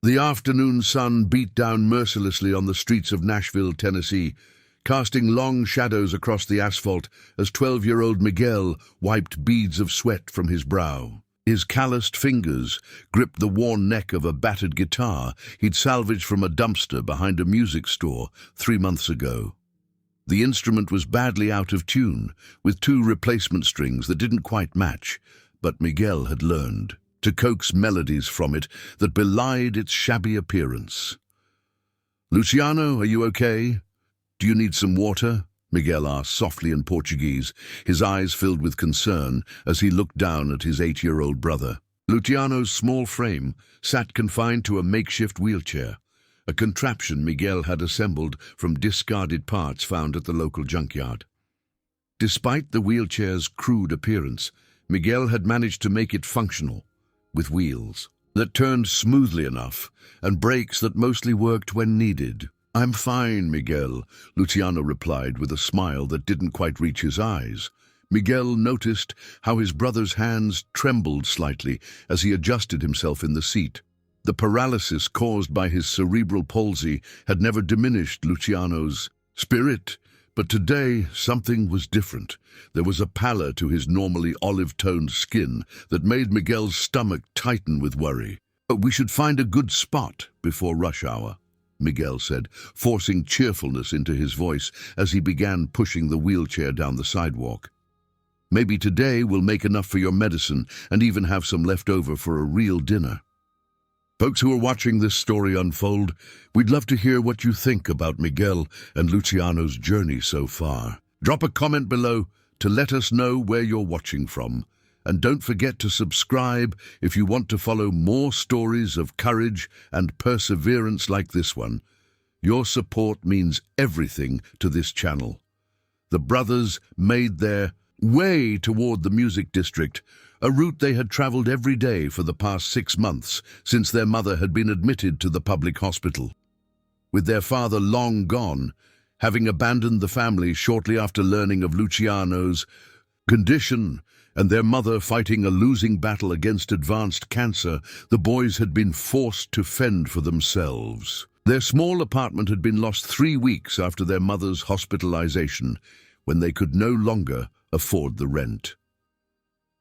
The afternoon sun beat down mercilessly on the streets of Nashville, Tennessee, casting long shadows across the asphalt as 12-year-old Miguel wiped beads of sweat from his brow. His calloused fingers gripped the worn neck of a battered guitar he'd salvaged from a dumpster behind a music store 3 months ago. The instrument was badly out of tune, with 2 replacement strings that didn't quite match, but Miguel had learned to coax melodies from it that belied its shabby appearance. "Luciano, are you okay? Do you need some water?" Miguel asked softly in Portuguese, his eyes filled with concern as he looked down at his 8-year-old brother. Luciano's small frame sat confined to a makeshift wheelchair, a contraption Miguel had assembled from discarded parts found at the local junkyard. Despite the wheelchair's crude appearance, Miguel had managed to make it functional, with wheels that turned smoothly enough and brakes that mostly worked when needed. "I'm fine, Miguel," Luciano replied with a smile that didn't quite reach his eyes. Miguel noticed how his brother's hands trembled slightly as he adjusted himself in the seat. The paralysis caused by his cerebral palsy had never diminished Luciano's spirit, but today something was different. There was a pallor to his normally olive-toned skin that made Miguel's stomach tighten with worry. "We should find a good spot before rush hour," Miguel said, forcing cheerfulness into his voice as he began pushing the wheelchair down the sidewalk. "Maybe today we'll make enough for your medicine and even have some left over for a real dinner." Folks who are watching this story unfold, we'd love to hear what you think about Miguel and Luciano's journey so far. Drop a comment below to let us know where you're watching from. And don't forget to subscribe if you want to follow more stories of courage and perseverance like this one. Your support means everything to this channel. The brothers made their way toward the music district, a route they had traveled every day for the past 6 months since their mother had been admitted to the public hospital. With their father long gone, having abandoned the family shortly after learning of Luciano's condition, and their mother fighting a losing battle against advanced cancer, the boys had been forced to fend for themselves. Their small apartment had been lost 3 weeks after their mother's hospitalization, when they could no longer afford the rent.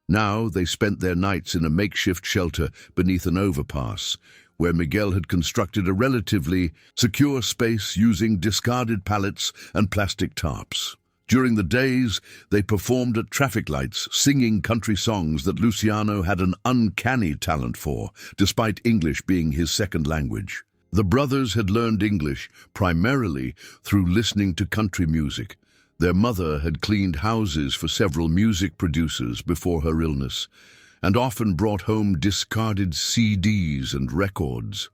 Now they spent their nights in a makeshift shelter beneath an overpass, where Miguel had constructed a relatively secure space using discarded pallets and plastic tarps. During the days, they performed at traffic lights, singing country songs that Luciano had an uncanny talent for, despite English being his second language. The brothers had learned English primarily through listening to country music. Their mother had cleaned houses for several music producers before her illness, and often brought home discarded CDs and records.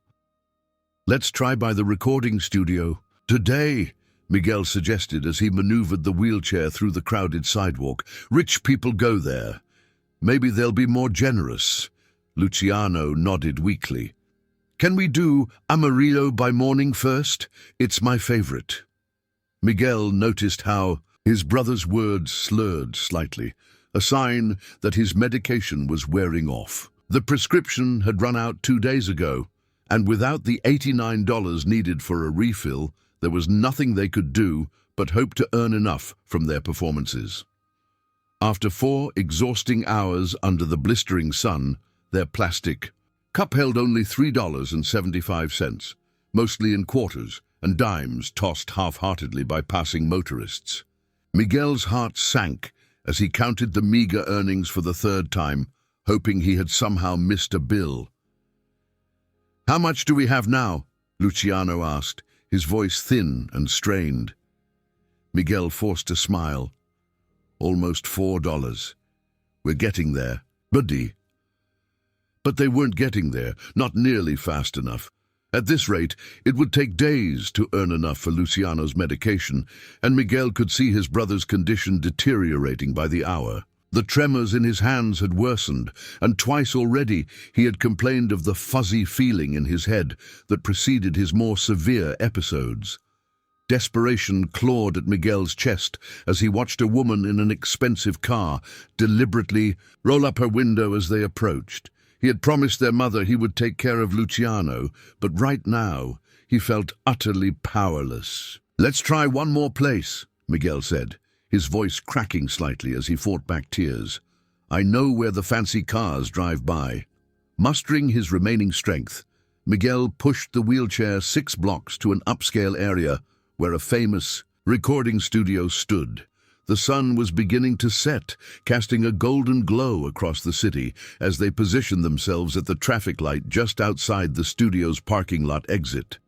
"Let's try by the recording studio today," Miguel suggested as he maneuvered the wheelchair through the crowded sidewalk. "Rich people go there. Maybe they'll be more generous." Luciano nodded weakly. "Can we do Amarillo by morning first? It's my favorite." Miguel noticed how his brother's words slurred slightly, a sign that his medication was wearing off. The prescription had run out 2 days ago, and without the $89 needed for a refill, there was nothing they could do but hope to earn enough from their performances. After 4 exhausting hours under the blistering sun, their plastic cup held only $3.75, mostly in quarters and dimes tossed half-heartedly by passing motorists. Miguel's heart sank as he counted the meager earnings for the 3rd time, hoping he had somehow missed a bill. "How much do we have now?" Luciano asked, his voice thin and strained. Miguel forced a smile. "Almost $4. We're getting there, buddy." But they weren't getting there, not nearly fast enough. At this rate, it would take days to earn enough for Luciano's medication, and Miguel could see his brother's condition deteriorating by the hour. The tremors in his hands had worsened, and twice already he had complained of the fuzzy feeling in his head that preceded his more severe episodes. Desperation clawed at Miguel's chest as he watched a woman in an expensive car deliberately roll up her window as they approached. He had promised their mother he would take care of Luciano, but right now he felt utterly powerless. "Let's try one more place," Miguel said, his voice cracking slightly as he fought back tears. "I know where the fancy cars drive by." Mustering his remaining strength, Miguel pushed the wheelchair 6 blocks to an upscale area where a famous recording studio stood. The sun was beginning to set, casting a golden glow across the city as they positioned themselves at the traffic light just outside the studio's parking lot exit.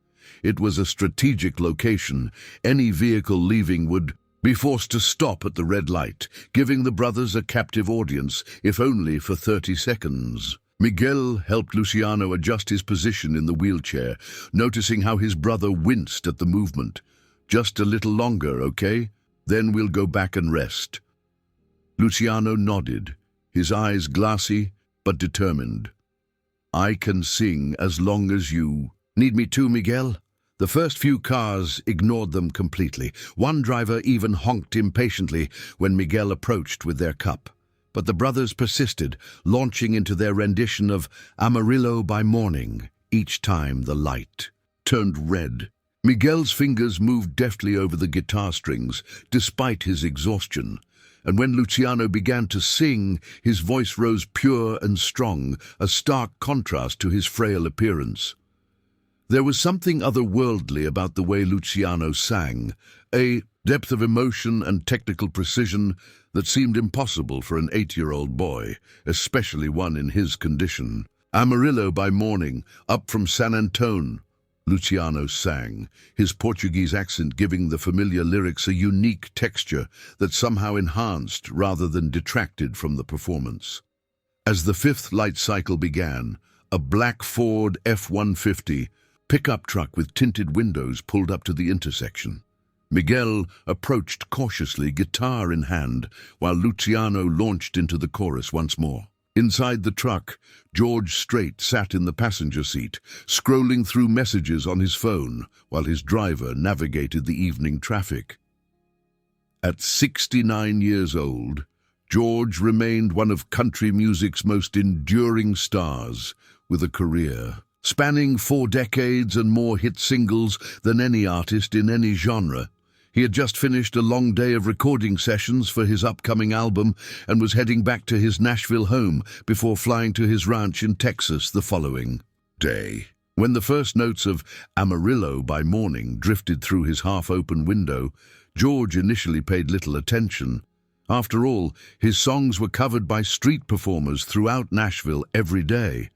It was a strategic location. Any vehicle leaving would be forced to stop at the red light, giving the brothers a captive audience, if only for 30 seconds. Miguel helped Luciano adjust his position in the wheelchair, noticing how his brother winced at the movement. "Just a little longer, okay? Then we'll go back and rest." Luciano nodded, his eyes glassy but determined. "I can sing as long as you need me to, Miguel." The first few cars ignored them completely. One driver even honked impatiently when Miguel approached with their cup. But the brothers persisted, launching into their rendition of Amarillo by Morning each time the light turned red. Miguel's fingers moved deftly over the guitar strings, despite his exhaustion. And when Luciano began to sing, his voice rose pure and strong, a stark contrast to his frail appearance. There was something otherworldly about the way Luciano sang, a depth of emotion and technical precision that seemed impossible for an 8-year-old boy, especially one in his condition. "Amarillo by Morning, up from San Antone," Luciano sang, his Portuguese accent giving the familiar lyrics a unique texture that somehow enhanced rather than detracted from the performance. As the 5th light cycle began, a black Ford F-150 pickup truck with tinted windows pulled up to the intersection. Miguel approached cautiously, guitar in hand, while Luciano launched into the chorus once more. Inside the truck, George Strait sat in the passenger seat, scrolling through messages on his phone, while his driver navigated the evening traffic. At 69 years old, George remained one of country music's most enduring stars, with a career spanning 4 decades and more hit singles than any artist in any genre. He had just finished a long day of recording sessions for his upcoming album and was heading back to his Nashville home before flying to his ranch in Texas the following day. When the first notes of Amarillo by Morning drifted through his half-open window, George initially paid little attention. After all, his songs were covered by street performers throughout Nashville every day.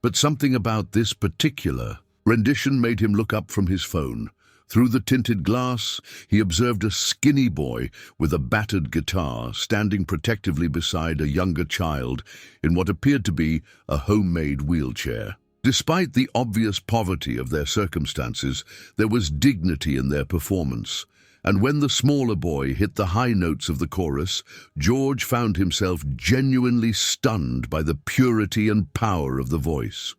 But something about this particular rendition made him look up from his phone. Through the tinted glass, he observed a skinny boy with a battered guitar standing protectively beside a younger child in what appeared to be a homemade wheelchair. Despite the obvious poverty of their circumstances, there was dignity in their performance. And when the smaller boy hit the high notes of the chorus, George found himself genuinely stunned by the purity and power of the voice.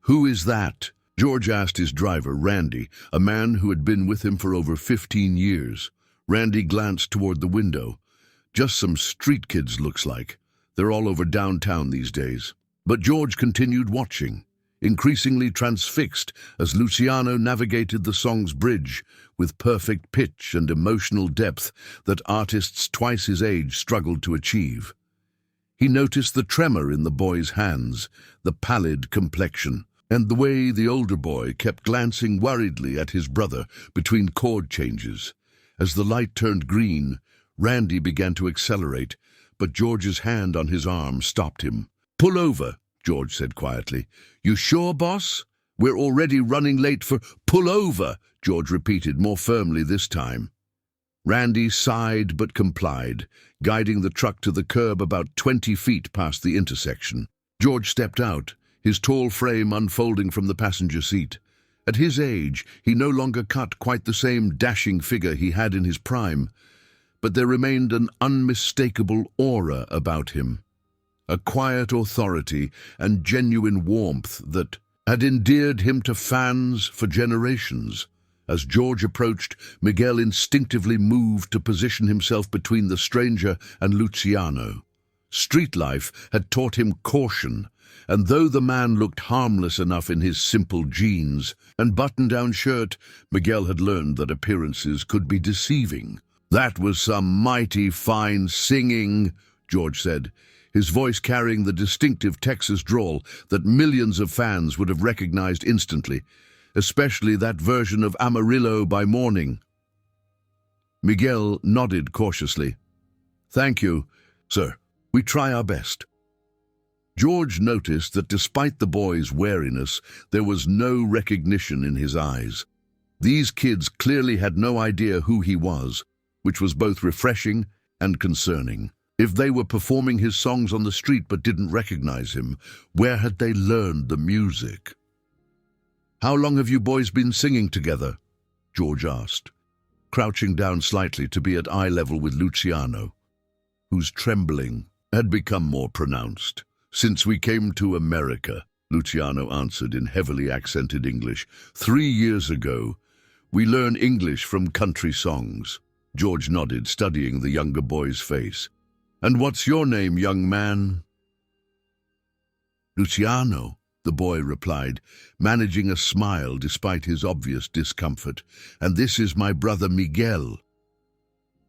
"Who is that?" George asked his driver, Randy, a man who had been with him for over 15 years. Randy glanced toward the window. "Just some street kids, looks like. They're all over downtown these days." But George continued watching, increasingly transfixed as Luciano navigated the song's bridge with perfect pitch and emotional depth that artists twice his age struggled to achieve. He noticed the tremor in the boy's hands, the pallid complexion, and the way the older boy kept glancing worriedly at his brother between chord changes. As the light turned green, Randy began to accelerate, but George's hand on his arm stopped him. "Pull over," George said quietly. "You sure, boss? We're already running late for—" "Pull over," George repeated more firmly this time. Randy sighed but complied, guiding the truck to the curb about 20 feet past the intersection. George stepped out, his tall frame unfolding from the passenger seat. At his age, he no longer cut quite the same dashing figure he had in his prime, but there remained an unmistakable aura about him, a quiet authority and genuine warmth that had endeared him to fans for generations. As George approached, Miguel instinctively moved to position himself between the stranger and Luciano. Street life had taught him caution, and though the man looked harmless enough in his simple jeans and button-down shirt, Miguel had learned that appearances could be deceiving. "That was some mighty fine singing," George said, his voice carrying the distinctive Texas drawl that millions of fans would have recognized instantly, especially that version of Amarillo by Morning. Miguel nodded cautiously. "Thank you, sir. We try our best." George noticed that despite the boy's wariness, there was no recognition in his eyes. These kids clearly had no idea who he was, which was both refreshing and concerning. If they were performing his songs on the street but didn't recognize him, where had they learned the music? "How long have you boys been singing together?" George asked, crouching down slightly to be at eye level with Luciano, whose trembling had become more pronounced. "Since we came to America," Luciano answered in heavily accented English. 3 years ago. We learn English from country songs." George nodded, studying the younger boy's face. "And what's your name, young man?" "Luciano," the boy replied, managing a smile despite his obvious discomfort. "And this is my brother Miguel."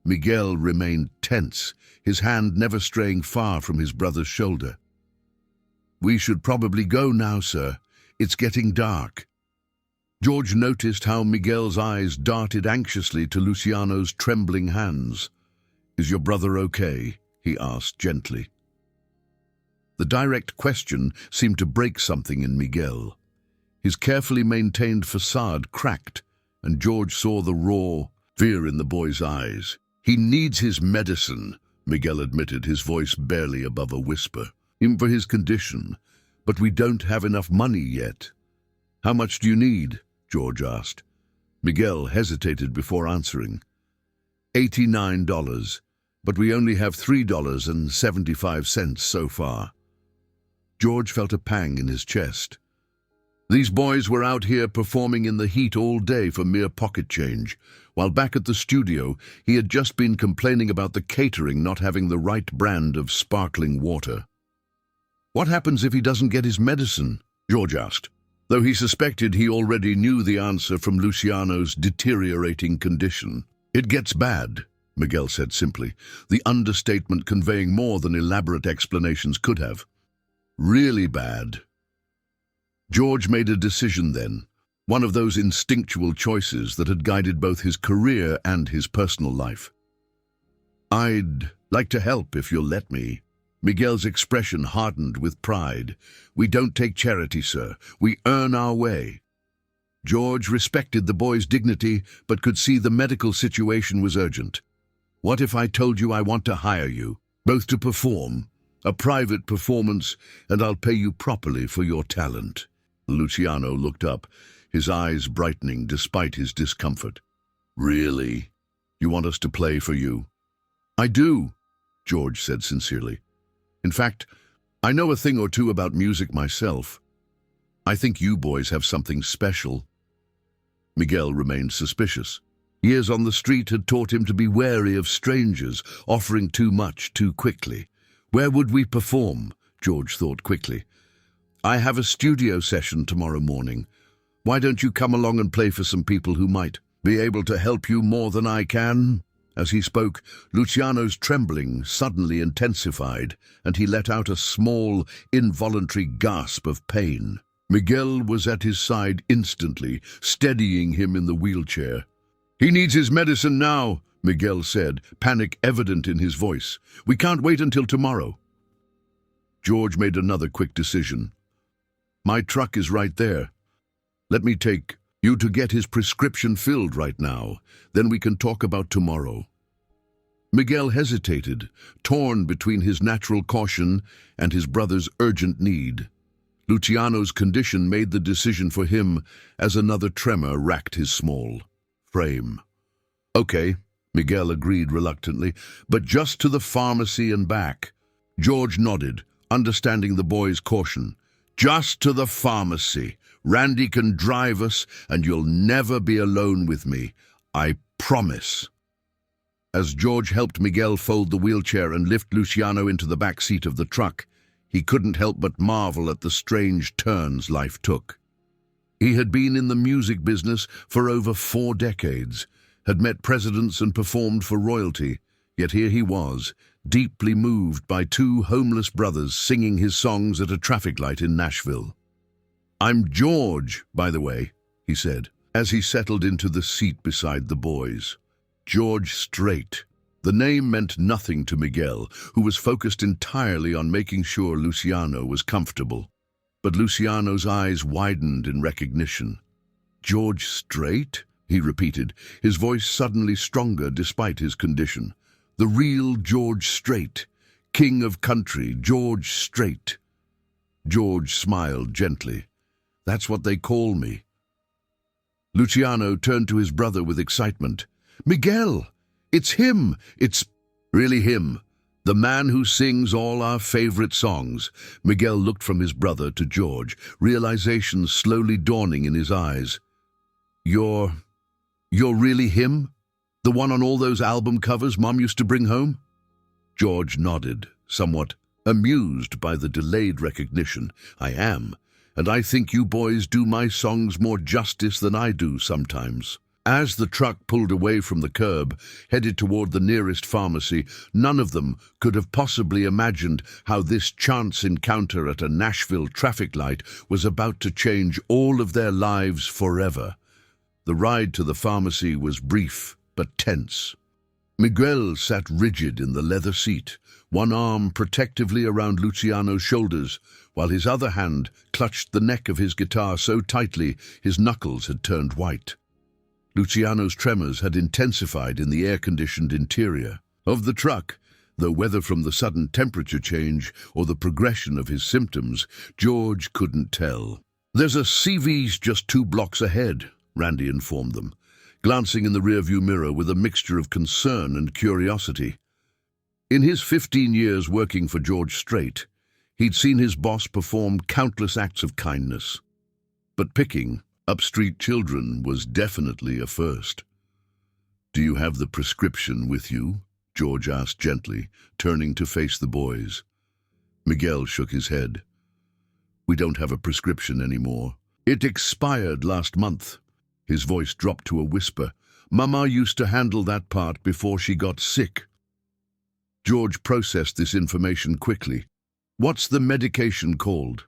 Miguel remained tense, his hand never straying far from his brother's shoulder. "We should probably go now, sir. It's getting dark." George noticed how Miguel's eyes darted anxiously to Luciano's trembling hands. "Is your brother okay?" he asked gently. The direct question seemed to break something in Miguel. His carefully maintained facade cracked, and George saw the raw fear in the boy's eyes. "He needs his medicine," Miguel admitted, his voice barely above a whisper. "Him for his condition, but we don't have enough money yet." "How much do you need?" George asked. Miguel hesitated before answering. $89, but we only have $3.75 so far." George felt a pang in his chest. These boys were out here performing in the heat all day for mere pocket change, while back at the studio he had just been complaining about the catering not having the right brand of sparkling water. "What happens if he doesn't get his medicine?" George asked, though he suspected he already knew the answer from Luciano's deteriorating condition. "It gets bad," Miguel said simply, the understatement conveying more than elaborate explanations could have. "Really bad." George made a decision then, one of those instinctual choices that had guided both his career and his personal life. "I'd like to help if you'll let me." Miguel's expression hardened with pride. "We don't take charity, sir. We earn our way." George respected the boy's dignity, but could see the medical situation was urgent. "What if I told you I want to hire you, both to perform, a private performance, and I'll pay you properly for your talent?" Luciano looked up, his eyes brightening despite his discomfort. "Really? You want us to play for you?" "I do," George said sincerely. "In fact, I know a thing or two about music myself. I think you boys have something special." Miguel remained suspicious. Years on the street had taught him to be wary of strangers offering too much too quickly. "Where would we perform?" George thought quickly. "I have a studio session tomorrow morning. Why don't you come along and play for some people who might be able to help you more than I can?" As he spoke, Luciano's trembling suddenly intensified, and he let out a small, involuntary gasp of pain. Miguel was at his side instantly, steadying him in the wheelchair. "He needs his medicine now," Miguel said, panic evident in his voice. "We can't wait until tomorrow." George made another quick decision. "My truck is right there. Let me take you to get his prescription filled right now. Then we can talk about tomorrow." Miguel hesitated, torn between his natural caution and his brother's urgent need. Luciano's condition made the decision for him as another tremor racked his small frame. "Okay," Miguel agreed reluctantly, "but just to the pharmacy and back." George nodded, understanding the boy's caution. "Just to the pharmacy. Randy can drive us, and you'll never be alone with me. I promise." As George helped Miguel fold the wheelchair and lift Luciano into the back seat of the truck, He couldn't help but marvel at the strange turns life took. He had been in the music business for over 4 decades, had met presidents and performed for royalty, yet here he was, deeply moved by 2 homeless brothers singing his songs at a traffic light in Nashville. "I'm George, by the way," he said, as he settled into the seat beside the boys. George Strait. The name meant nothing to Miguel, who was focused entirely on making sure Luciano was comfortable. But Luciano's eyes widened in recognition. "George Strait?" he repeated, his voice suddenly stronger despite his condition. "The real George Strait, king of country, George Strait." George smiled gently. "That's what they call me." Luciano turned to his brother with excitement. "Miguel! It's him! It's really him! The man who sings all our favorite songs." Miguel looked from his brother to George, realization slowly dawning in his eyes. You're really him? The one on all those album covers Mom used to bring home?" George nodded, somewhat amused by the delayed recognition. "I am, and I think you boys do my songs more justice than I do sometimes." As the truck pulled away from the curb, headed toward the nearest pharmacy, none of them could have possibly imagined how this chance encounter at a Nashville traffic light was about to change all of their lives forever. The ride to the pharmacy was brief but tense. Miguel sat rigid in the leather seat, one arm protectively around Luciano's shoulders, while his other hand clutched the neck of his guitar so tightly his knuckles had turned white. Luciano's tremors had intensified in the air-conditioned interior of the truck, though whether from the sudden temperature change or the progression of his symptoms, George couldn't tell. "There's a CV's just 2 blocks ahead," Randy informed them, glancing in the rearview mirror with a mixture of concern and curiosity. In his 15 years working for George Strait, he'd seen his boss perform countless acts of kindness. But picking up street children was definitely a first. "Do you have the prescription with you?" George asked gently, turning to face the boys. Miguel shook his head. "We don't have a prescription anymore. It expired last month." His voice dropped to a whisper. "Mama used to handle that part before she got sick." George processed this information quickly. "What's the medication called?"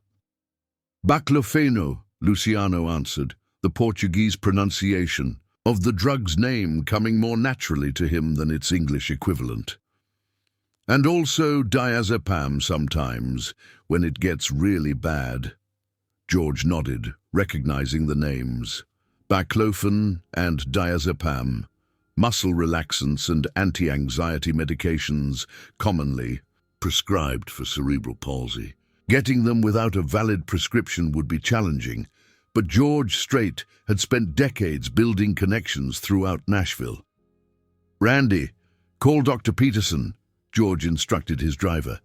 "Baclofeno," Luciano answered, the Portuguese pronunciation of the drug's name coming more naturally to him than its English equivalent. "And also diazepam sometimes, when it gets really bad." George nodded, recognizing the names. Baclofen and diazepam, muscle relaxants and anti-anxiety medications commonly prescribed for cerebral palsy. Getting them without a valid prescription would be challenging, but George Strait had spent decades building connections throughout Nashville. "Randy, call Dr. Peterson," George instructed his driver.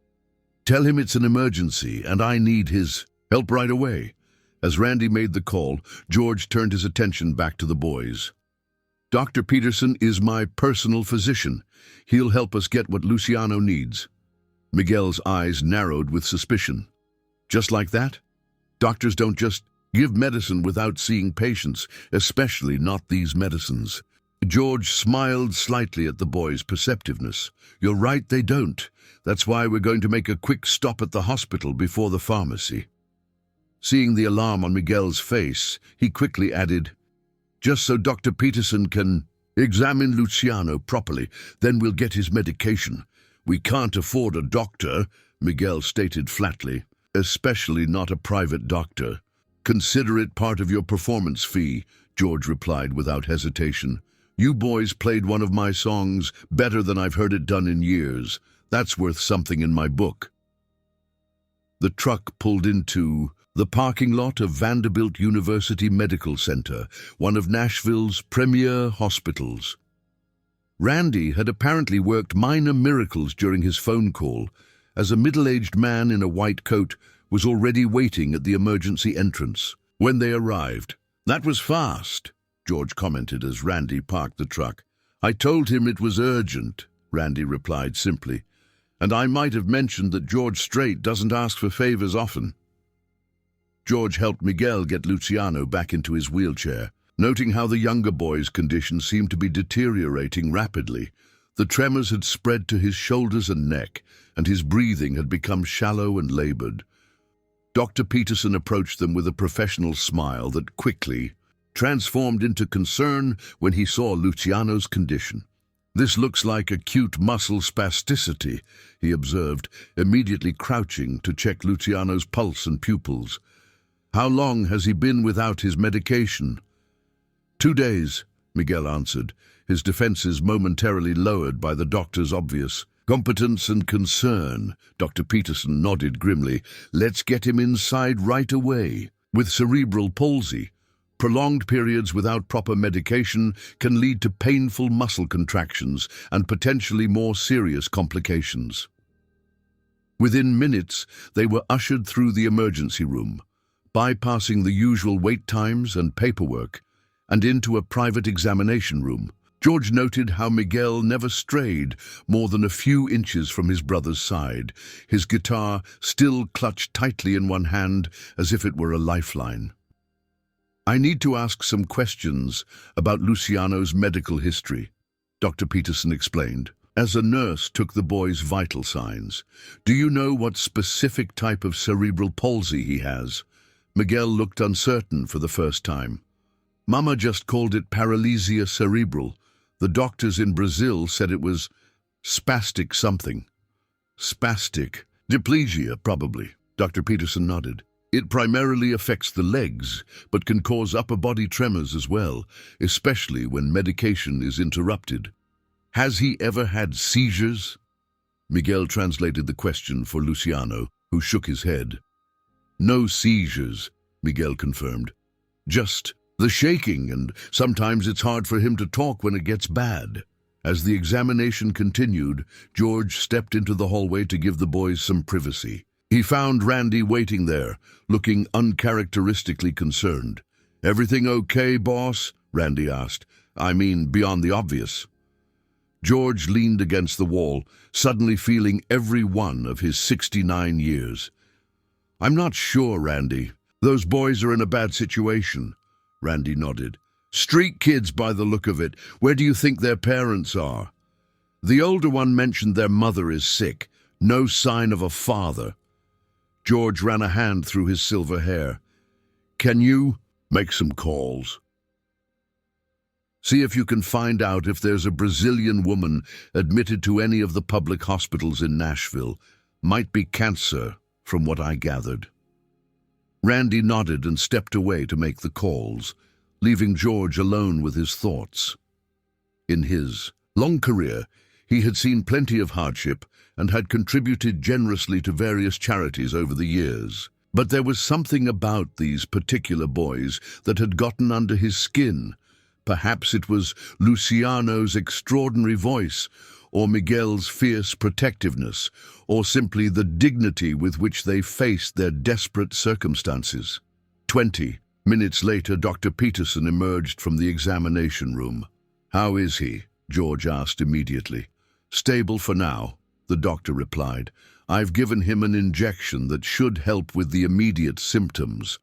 "Tell him it's an emergency and I need his help right away." As Randy made the call, George turned his attention back to the boys. "Dr. Peterson is my personal physician. He'll help us get what Luciano needs." Miguel's eyes narrowed with suspicion. "Just like that? Doctors don't just give medicine without seeing patients, especially not these medicines." George smiled slightly at the boys' perceptiveness. "You're right, they don't. That's why we're going to make a quick stop at the hospital before the pharmacy." Seeing the alarm on Miguel's face, he quickly added, "Just so Dr. Peterson can examine Luciano properly, then we'll get his medication. We can't afford a doctor," Miguel stated flatly, "especially not a private doctor." "Consider it part of your performance fee," George replied without hesitation. "You boys played one of my songs better than I've heard it done in years. That's worth something in my book." The truck pulled into the parking lot of Vanderbilt University Medical Center, one of Nashville's premier hospitals. Randy had apparently worked minor miracles during his phone call, as a middle-aged man in a white coat was already waiting at the emergency entrance. When they arrived, "That was fast," George commented as Randy parked the truck. "I told him it was urgent," Randy replied simply. And I might have mentioned that George Strait doesn't ask for favors often. George helped Miguel get Luciano back into his wheelchair. Noting how the younger boy's condition seemed to be deteriorating rapidly, the tremors had spread to his shoulders and neck, and his breathing had become shallow and labored. Dr. Peterson approached them with a professional smile that quickly transformed into concern when he saw Luciano's condition. "This looks like acute muscle spasticity," he observed, immediately crouching to check Luciano's pulse and pupils. "How long has he been without his medication?" 2 days, Miguel answered, his defenses momentarily lowered by the doctor's obvious competence and concern. Dr. Peterson nodded grimly. "Let's get him inside right away." With cerebral palsy, prolonged periods without proper medication can lead to painful muscle contractions and potentially more serious complications. Within minutes, they were ushered through the emergency room, bypassing the usual wait times and paperwork, and into a private examination room. George noted how Miguel never strayed more than a few inches from his brother's side, his guitar still clutched tightly in one hand as if it were a lifeline. "I need to ask some questions about Luciano's medical history," Dr. Peterson explained, as a nurse took the boy's vital signs. "Do you know what specific type of cerebral palsy he has?" Miguel looked uncertain for the first time. "Mama just called it paralysia cerebral. The doctors in Brazil said it was spastic something." "Spastic diplegia, probably," Dr. Peterson nodded. "It primarily affects the legs, but can cause upper body tremors as well, especially when medication is interrupted." "Has he ever had seizures?" Miguel translated the question for Luciano, who shook his head. "No seizures," Miguel confirmed. "Just the shaking, and sometimes it's hard for him to talk when it gets bad." As the examination continued, George stepped into the hallway to give the boys some privacy. He found Randy waiting there, looking uncharacteristically concerned. "Everything okay, boss?" Randy asked. "I mean, beyond the obvious." George leaned against the wall, suddenly feeling every one of his 69 years. "I'm not sure, Randy. Those boys are in a bad situation." Randy nodded. "Street kids by the look of it. Where do you think their parents are?" "The older one mentioned their mother is sick. No sign of a father." George ran a hand through his silver hair. "Can you make some calls? See if you can find out if there's a Brazilian woman admitted to any of the public hospitals in Nashville. Might be cancer, from what I gathered." Randy nodded and stepped away to make the calls, leaving George alone with his thoughts. In his long career, he had seen plenty of hardship and had contributed generously to various charities over the years. But there was something about these particular boys that had gotten under his skin. Perhaps it was Luciano's extraordinary voice, or Miguel's fierce protectiveness, or simply the dignity with which they faced their desperate circumstances. 20 minutes later, Dr. Peterson emerged from the examination room. "How is he?" George asked immediately. "Stable for now," the doctor replied. "I've given him an injection that should help with the immediate symptoms.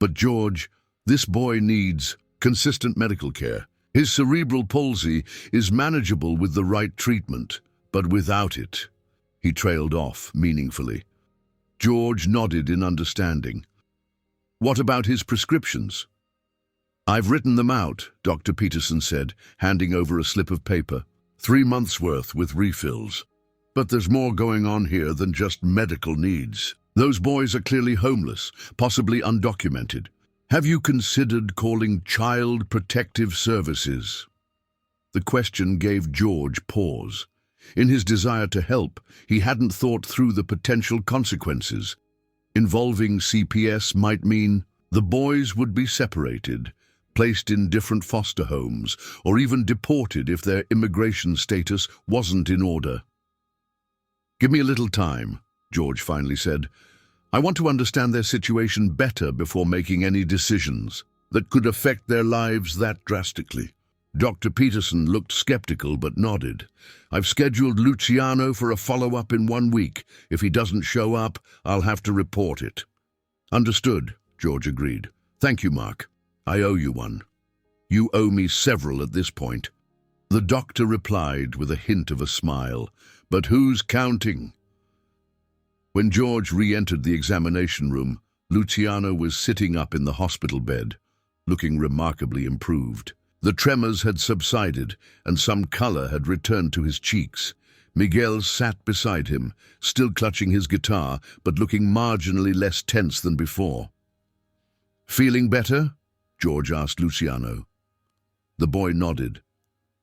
But George, this boy needs consistent medical care. His cerebral palsy is manageable with the right treatment, but without it—" He trailed off meaningfully. George nodded in understanding. "What about his prescriptions?" "I've written them out," Dr. Peterson said, handing over a slip of paper. 3 months' worth with refills. "But there's more going on here than just medical needs. Those boys are clearly homeless, possibly undocumented. Have you considered calling Child Protective Services?" The question gave George pause. In his desire to help, he hadn't thought through the potential consequences. Involving CPS might mean the boys would be separated, placed in different foster homes, or even deported if their immigration status wasn't in order. "Give me a little time," George finally said. "I want to understand their situation better before making any decisions that could affect their lives that drastically." Dr. Peterson looked skeptical but nodded. I've scheduled Luciano for a follow-up in 1 week. If he doesn't show up, I'll have to report it. Understood, George agreed. Thank you, Mark. I owe you one. You owe me several at this point. The doctor replied with a hint of a smile. But who's counting? When George re-entered the examination room, Luciano was sitting up in the hospital bed, looking remarkably improved. The tremors had subsided, and some color had returned to his cheeks. Miguel sat beside him, still clutching his guitar, but looking marginally less tense than before. "Feeling better?" George asked Luciano. The boy nodded.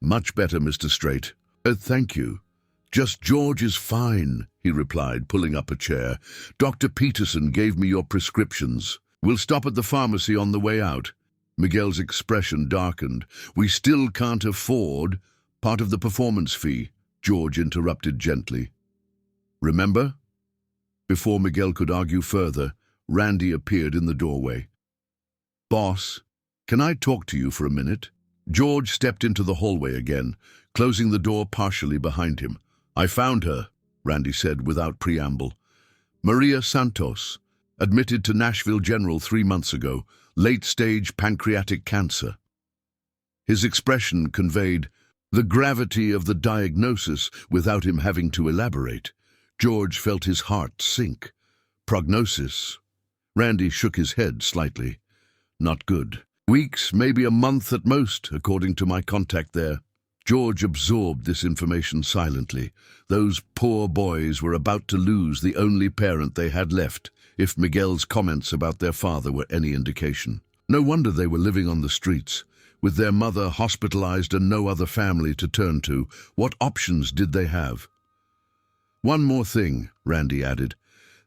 "Much better, Mr. Strait." Thank you." "Just George is fine," he replied, pulling up a chair. "Dr. Peterson gave me your prescriptions. We'll stop at the pharmacy on the way out." Miguel's expression darkened. "We still can't afford part of the performance fee," George interrupted gently. "Remember?" Before Miguel could argue further, Randy appeared in the doorway. "Boss, can I talk to you for a minute?" George stepped into the hallway again, closing the door partially behind him. "I found her," Randy said without preamble. "Maria Santos, admitted to Nashville General 3 months ago, late-stage pancreatic cancer." His expression conveyed the gravity of the diagnosis without him having to elaborate. George felt his heart sink. "Prognosis?" Randy shook his head slightly. "Not good. Weeks, maybe a month at most, according to my contact there." George absorbed this information silently. Those poor boys were about to lose the only parent they had left, if Miguel's comments about their father were any indication. No wonder they were living on the streets. With their mother hospitalized and no other family to turn to, what options did they have? "One more thing," Randy added.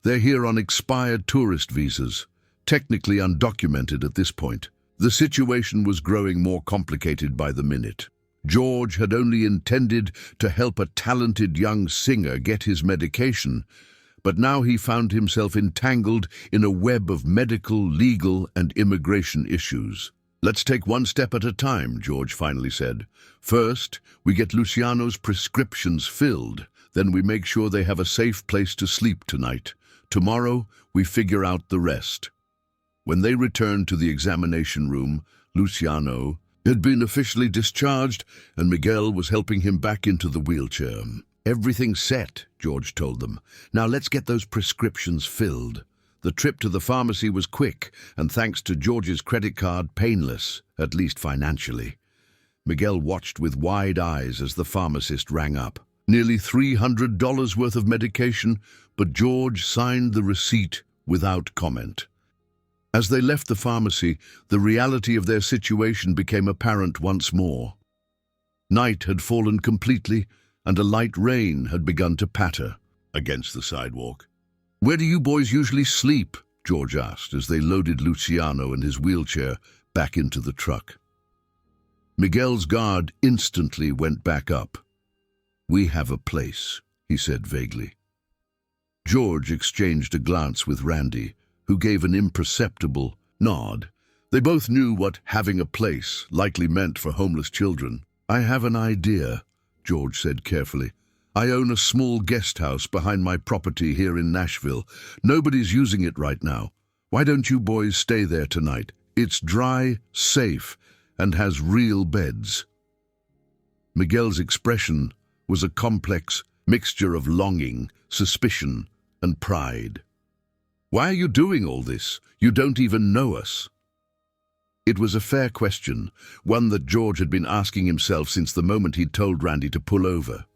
"They're here on expired tourist visas, technically undocumented at this point." The situation was growing more complicated by the minute. George had only intended to help a talented young singer get his medication, but now he found himself entangled in a web of medical, legal, and immigration issues. "Let's take one step at a time," George finally said. "First, we get Luciano's prescriptions filled. Then we make sure they have a safe place to sleep tonight. Tomorrow, we figure out the rest." When they returned to the examination room, Luciano had been officially discharged, and Miguel was helping him back into the wheelchair. "Everything's set," George told them. "Now let's get those prescriptions filled." The trip to the pharmacy was quick, and thanks to George's credit card, painless, at least financially. Miguel watched with wide eyes as the pharmacist rang up. Nearly $300 worth of medication, but George signed the receipt without comment. As they left the pharmacy, the reality of their situation became apparent once more. Night had fallen completely, and a light rain had begun to patter against the sidewalk. "Where do you boys usually sleep?" George asked as they loaded Luciano and his wheelchair back into the truck. Miguel's guard instantly went back up. "We have a place," he said vaguely. George exchanged a glance with Randy, who gave an imperceptible nod. They both knew what having a place likely meant for homeless children. "I have an idea," George said carefully. "I own a small guest house behind my property here in Nashville. Nobody's using it right now. Why don't you boys stay there tonight? It's dry, safe, and has real beds." Miguel's expression was a complex mixture of longing, suspicion, and pride. "Why are you doing all this? You don't even know us." It was a fair question, one that George had been asking himself since the moment he'd told Randy to pull over.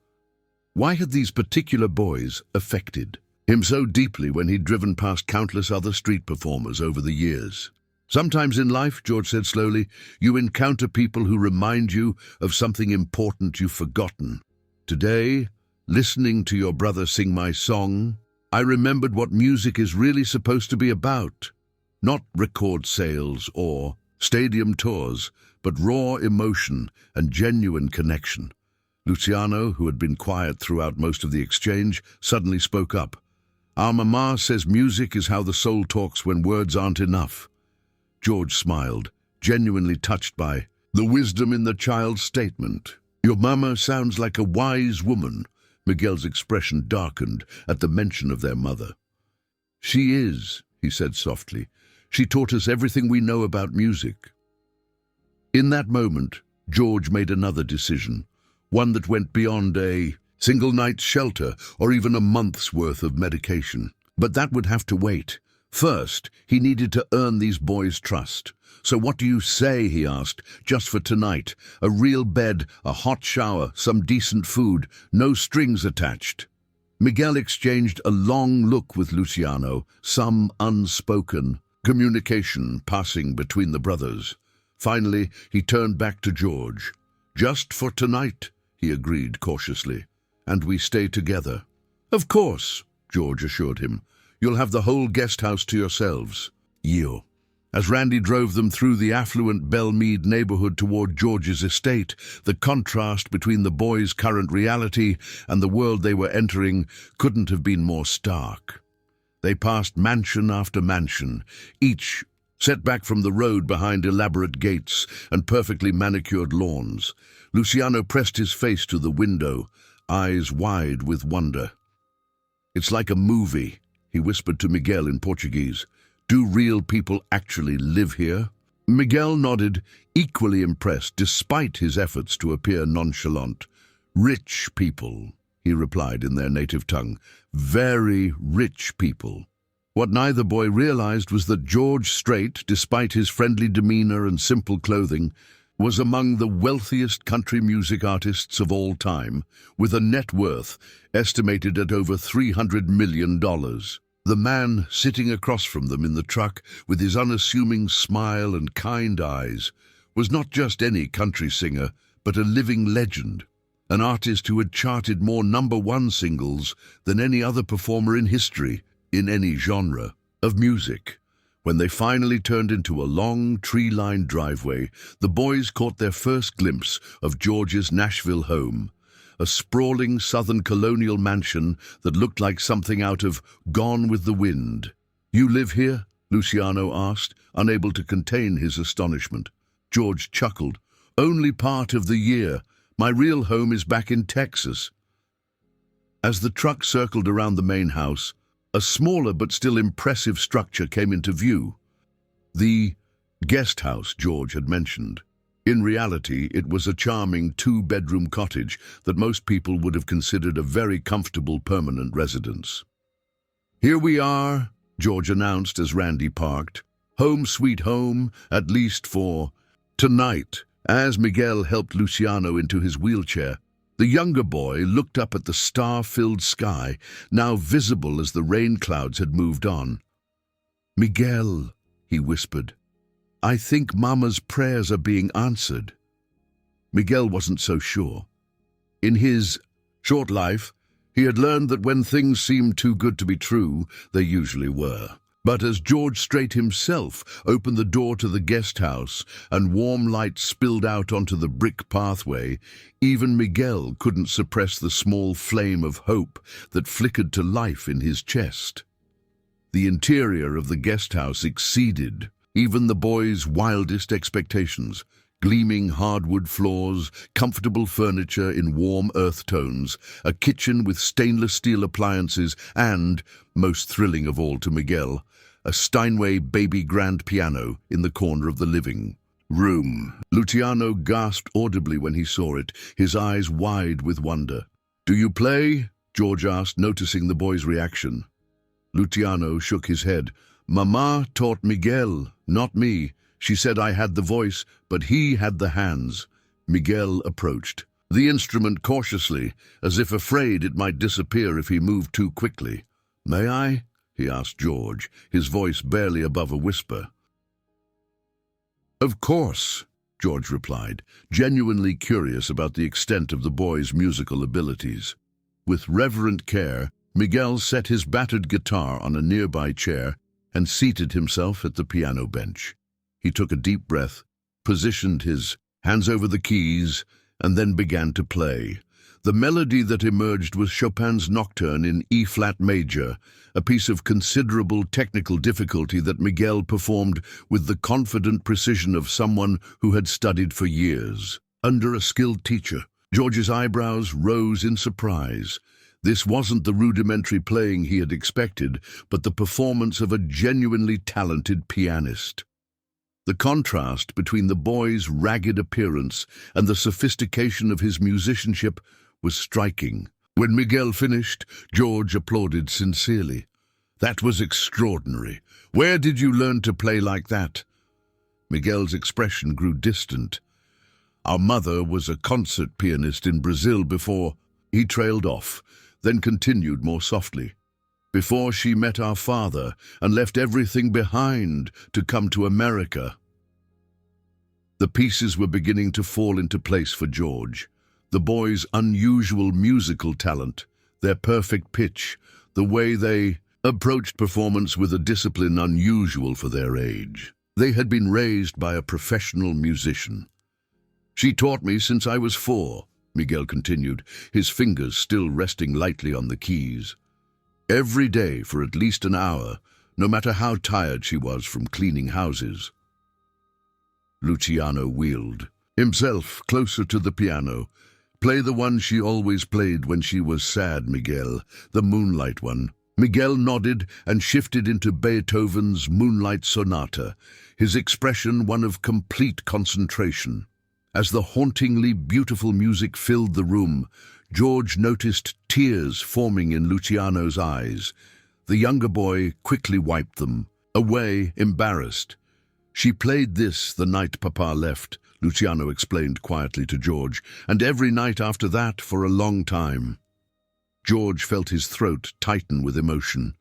Why had these particular boys affected him so deeply when he'd driven past countless other street performers over the years? "Sometimes in life," George said slowly, "you encounter people who remind you of something important you've forgotten. Today, listening to your brother sing my song, I remembered what music is really supposed to be about. Not record sales or stadium tours, but raw emotion and genuine connection." Luciano, who had been quiet throughout most of the exchange, suddenly spoke up. "Our mama says music is how the soul talks when words aren't enough." George smiled, genuinely touched by The wisdom in the child's statement. Your mama sounds like a wise woman. Miguel's expression darkened at the mention of their mother. She is, he said softly. She taught us everything we know about music. In that moment, George made another decision, one that went beyond a single night's shelter or even a month's worth of medication. But that would have to wait. First, he needed to earn these boys' trust. So what do you say, he asked, just for tonight? A real bed, a hot shower, some decent food, no strings attached. Miguel exchanged a long look with Luciano, some unspoken communication passing between the brothers. Finally, he turned back to George. Just for tonight, he agreed cautiously. And we stay together. Of course, George assured him. You'll have the whole guest house to yourselves. You. As Randy drove them through the affluent Belmead neighborhood toward George's estate, the contrast between the boys' current reality and the world they were entering couldn't have been more stark. They passed mansion after mansion, each set back from the road behind elaborate gates and perfectly manicured lawns. Luciano pressed his face to the window, eyes wide with wonder. It's like a movie, he whispered to Miguel in Portuguese. Do real people actually live here? Miguel nodded, equally impressed despite his efforts to appear nonchalant. Rich people, he replied in their native tongue. Very rich people. What neither boy realized was that George Strait, despite his friendly demeanor and simple clothing, was among the wealthiest country music artists of all time, with a net worth estimated at over $300 million. The man sitting across from them in the truck, with his unassuming smile and kind eyes, was not just any country singer, but a living legend, an artist who had charted more #1 singles than any other performer in history, in any genre of music. When they finally turned into a long, tree-lined driveway, the boys caught their first glimpse of George's Nashville home, a sprawling southern colonial mansion that looked like something out of Gone with the Wind. You live here? Luciano asked, unable to contain his astonishment. George chuckled. Only part of the year. My real home is back in Texas. As the truck circled around the main house, a smaller but still impressive structure came into view. The guest house George had mentioned. In reality, it was a charming 2-bedroom cottage that most people would have considered a very comfortable permanent residence. Here we are, George announced as Randy parked. Home sweet home, at least for tonight. As Miguel helped Luciano into his wheelchair, the younger boy looked up at the star-filled sky, now visible as the rain clouds had moved on. Miguel, he whispered, I think Mama's prayers are being answered. Miguel wasn't so sure. In his short life, he had learned that when things seemed too good to be true, they usually were. But as George Strait himself opened the door to the guest house and warm light spilled out onto the brick pathway, even Miguel couldn't suppress the small flame of hope that flickered to life in his chest. The interior of the guest house exceeded even the boys' wildest expectations. Gleaming hardwood floors, comfortable furniture in warm earth tones, a kitchen with stainless steel appliances, and, most thrilling of all to Miguel, a Steinway baby grand piano in the corner of the living room. Luciano gasped audibly when he saw it, his eyes wide with wonder. Do you play? George asked, noticing the boy's reaction. Luciano shook his head. Mama taught Miguel, not me. She said I had the voice, but he had the hands. Miguel approached the instrument cautiously, as if afraid it might disappear if he moved too quickly. May I? He asked George, his voice barely above a whisper. Of course, George replied, genuinely curious about the extent of the boy's musical abilities. With reverent care, Miguel set his battered guitar on a nearby chair and seated himself at the piano bench. He took a deep breath, positioned his hands over the keys, and then began to play. The melody that emerged was Chopin's Nocturne in E-flat major, a piece of considerable technical difficulty that Miguel performed with the confident precision of someone who had studied for years. Under a skilled teacher, George's eyebrows rose in surprise. This wasn't the rudimentary playing he had expected, but the performance of a genuinely talented pianist. The contrast between the boy's ragged appearance and the sophistication of his musicianship was striking. When Miguel finished, George applauded sincerely. "That was extraordinary. Where did you learn to play like that?" Miguel's expression grew distant. "Our mother was a concert pianist in Brazil before—" He trailed off, then continued more softly. "Before she met our father and left everything behind to come to America." The pieces were beginning to fall into place for George. The boys' unusual musical talent, their perfect pitch, the way they approached performance with a discipline unusual for their age. They had been raised by a professional musician. "She taught me since I was 4, Miguel continued, his fingers still resting lightly on the keys. "Every day for at least an hour, no matter how tired she was from cleaning houses." Luciano wheeled himself closer to the piano. "Play the one she always played when she was sad, Miguel, the Moonlight one." Miguel nodded and shifted into Beethoven's Moonlight Sonata, his expression one of complete concentration. As the hauntingly beautiful music filled the room, George noticed tears forming in Luciano's eyes. The younger boy quickly wiped them away, embarrassed. "She played this the night Papa left," Luciano explained quietly to George, "and every night after that for a long time." George felt his throat tighten with emotion.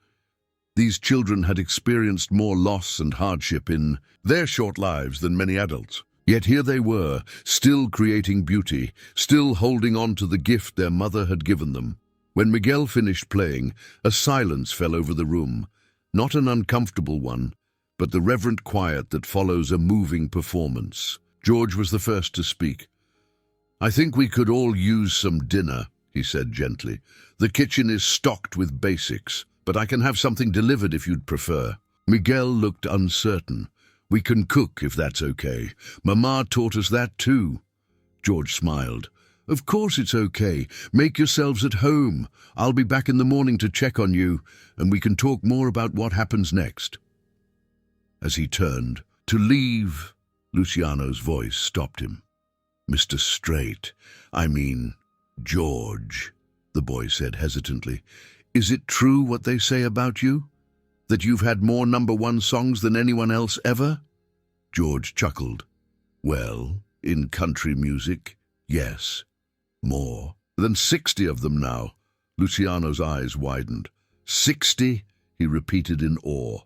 These children had experienced more loss and hardship in their short lives than many adults. Yet here they were, still creating beauty, still holding on to the gift their mother had given them. When Miguel finished playing, a silence fell over the room, not an uncomfortable one, but the reverent quiet that follows a moving performance. George was the first to speak. "I think we could all use some dinner," he said gently. "The kitchen is stocked with basics, but I can have something delivered if you'd prefer." Miguel looked uncertain. "We can cook if that's okay. Mama taught us that too." George smiled. "Of course it's okay. Make yourselves at home. I'll be back in the morning to check on you, and we can talk more about what happens next." As he turned to leave, Luciano's voice stopped him. "Mr. Strait, George," the boy said hesitantly. "Is it true what they say about you? That you've had more #1 songs than anyone else ever?" George chuckled. "Well, in country music, yes. More than 60 of them now." Luciano's eyes widened. 60? He repeated in awe.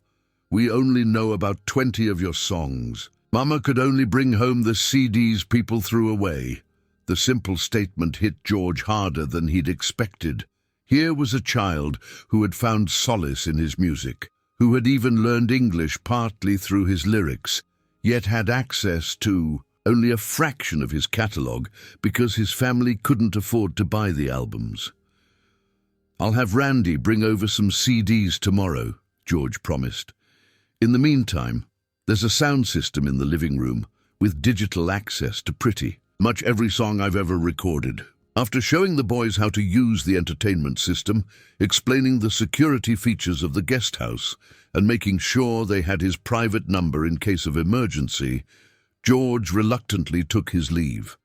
"We only know about 20 of your songs. Mama could only bring home the CDs people threw away." The simple statement hit George harder than he'd expected. Here was a child who had found solace in his music, who had even learned English partly through his lyrics, yet had access to only a fraction of his catalogue because his family couldn't afford to buy the albums. "I'll have Randy bring over some CDs tomorrow," George promised. "In the meantime, there's a sound system in the living room with digital access to pretty much every song I've ever recorded." After showing the boys how to use the entertainment system, explaining the security features of the guest house, and making sure they had his private number in case of emergency, George reluctantly took his leave.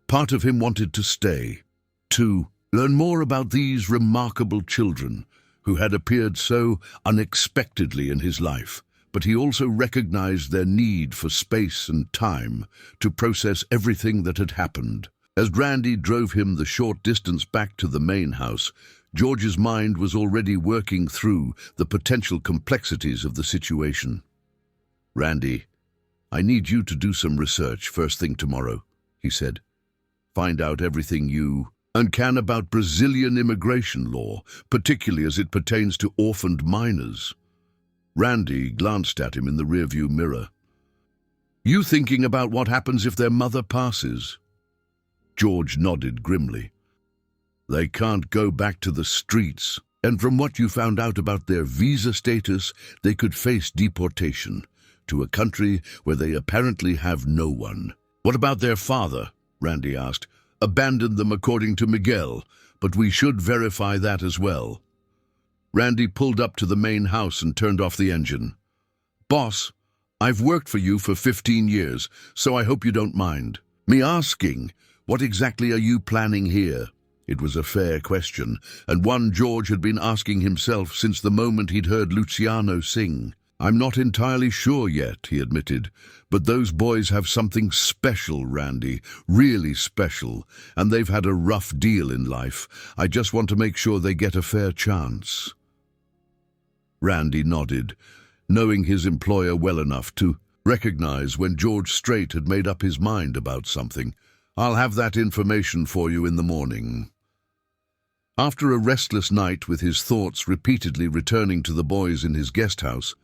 Part of him wanted to stay, to learn more about these remarkable children who had appeared so unexpectedly in his life, but he also recognized their need for space and time to process everything that had happened. As Randy drove him the short distance back to the main house, George's mind was already working through the potential complexities of the situation. "Randy, I need you to do some research first thing tomorrow," he said. "Find out everything you can about Brazilian immigration law, particularly as it pertains to orphaned minors." Randy glanced at him in the rearview mirror. "You thinking about what happens if their mother passes?" George nodded grimly. They can't go back to the streets. And from what you found out about their visa status, they could face deportation to a country where they apparently have no one. What about their father? Randy asked. Abandoned them according to Miguel, but we should verify that as well. Randy pulled up to the main house and turned off the engine. Boss, I've worked for you for 15 years, so I hope you don't mind me asking, what exactly are you planning here? It was a fair question, and one George had been asking himself since the moment he'd heard Luciano sing. I'm not entirely sure yet, he admitted, but those boys have something special, Randy, really special, and they've had a rough deal in life. I just want to make sure they get a fair chance. Randy nodded, knowing his employer well enough to recognize when George Strait had made up his mind about something. I'll have that information for you in the morning. After a restless night with his thoughts repeatedly returning to the boys in his guest house,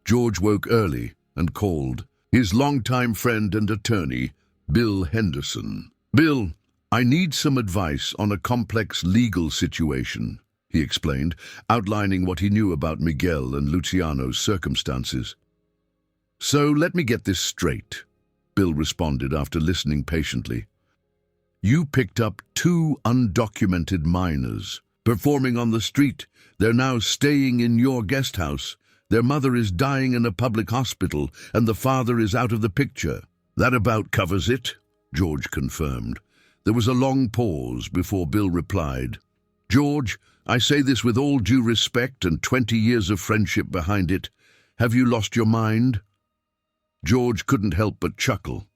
George woke early and called his longtime friend and attorney, Bill Henderson. Bill, I need some advice on a complex legal situation, he explained, outlining what he knew about Miguel and Luciano's circumstances. So let me get this straight, Bill responded after listening patiently. You picked up 2 undocumented minors, performing on the street. They're now staying in your guest house. Their mother is dying in a public hospital, and the father is out of the picture. That about covers it, George confirmed. There was a long pause before Bill replied. George, I say this with all due respect and 20 years of friendship behind it. Have you lost your mind? George couldn't help but chuckle.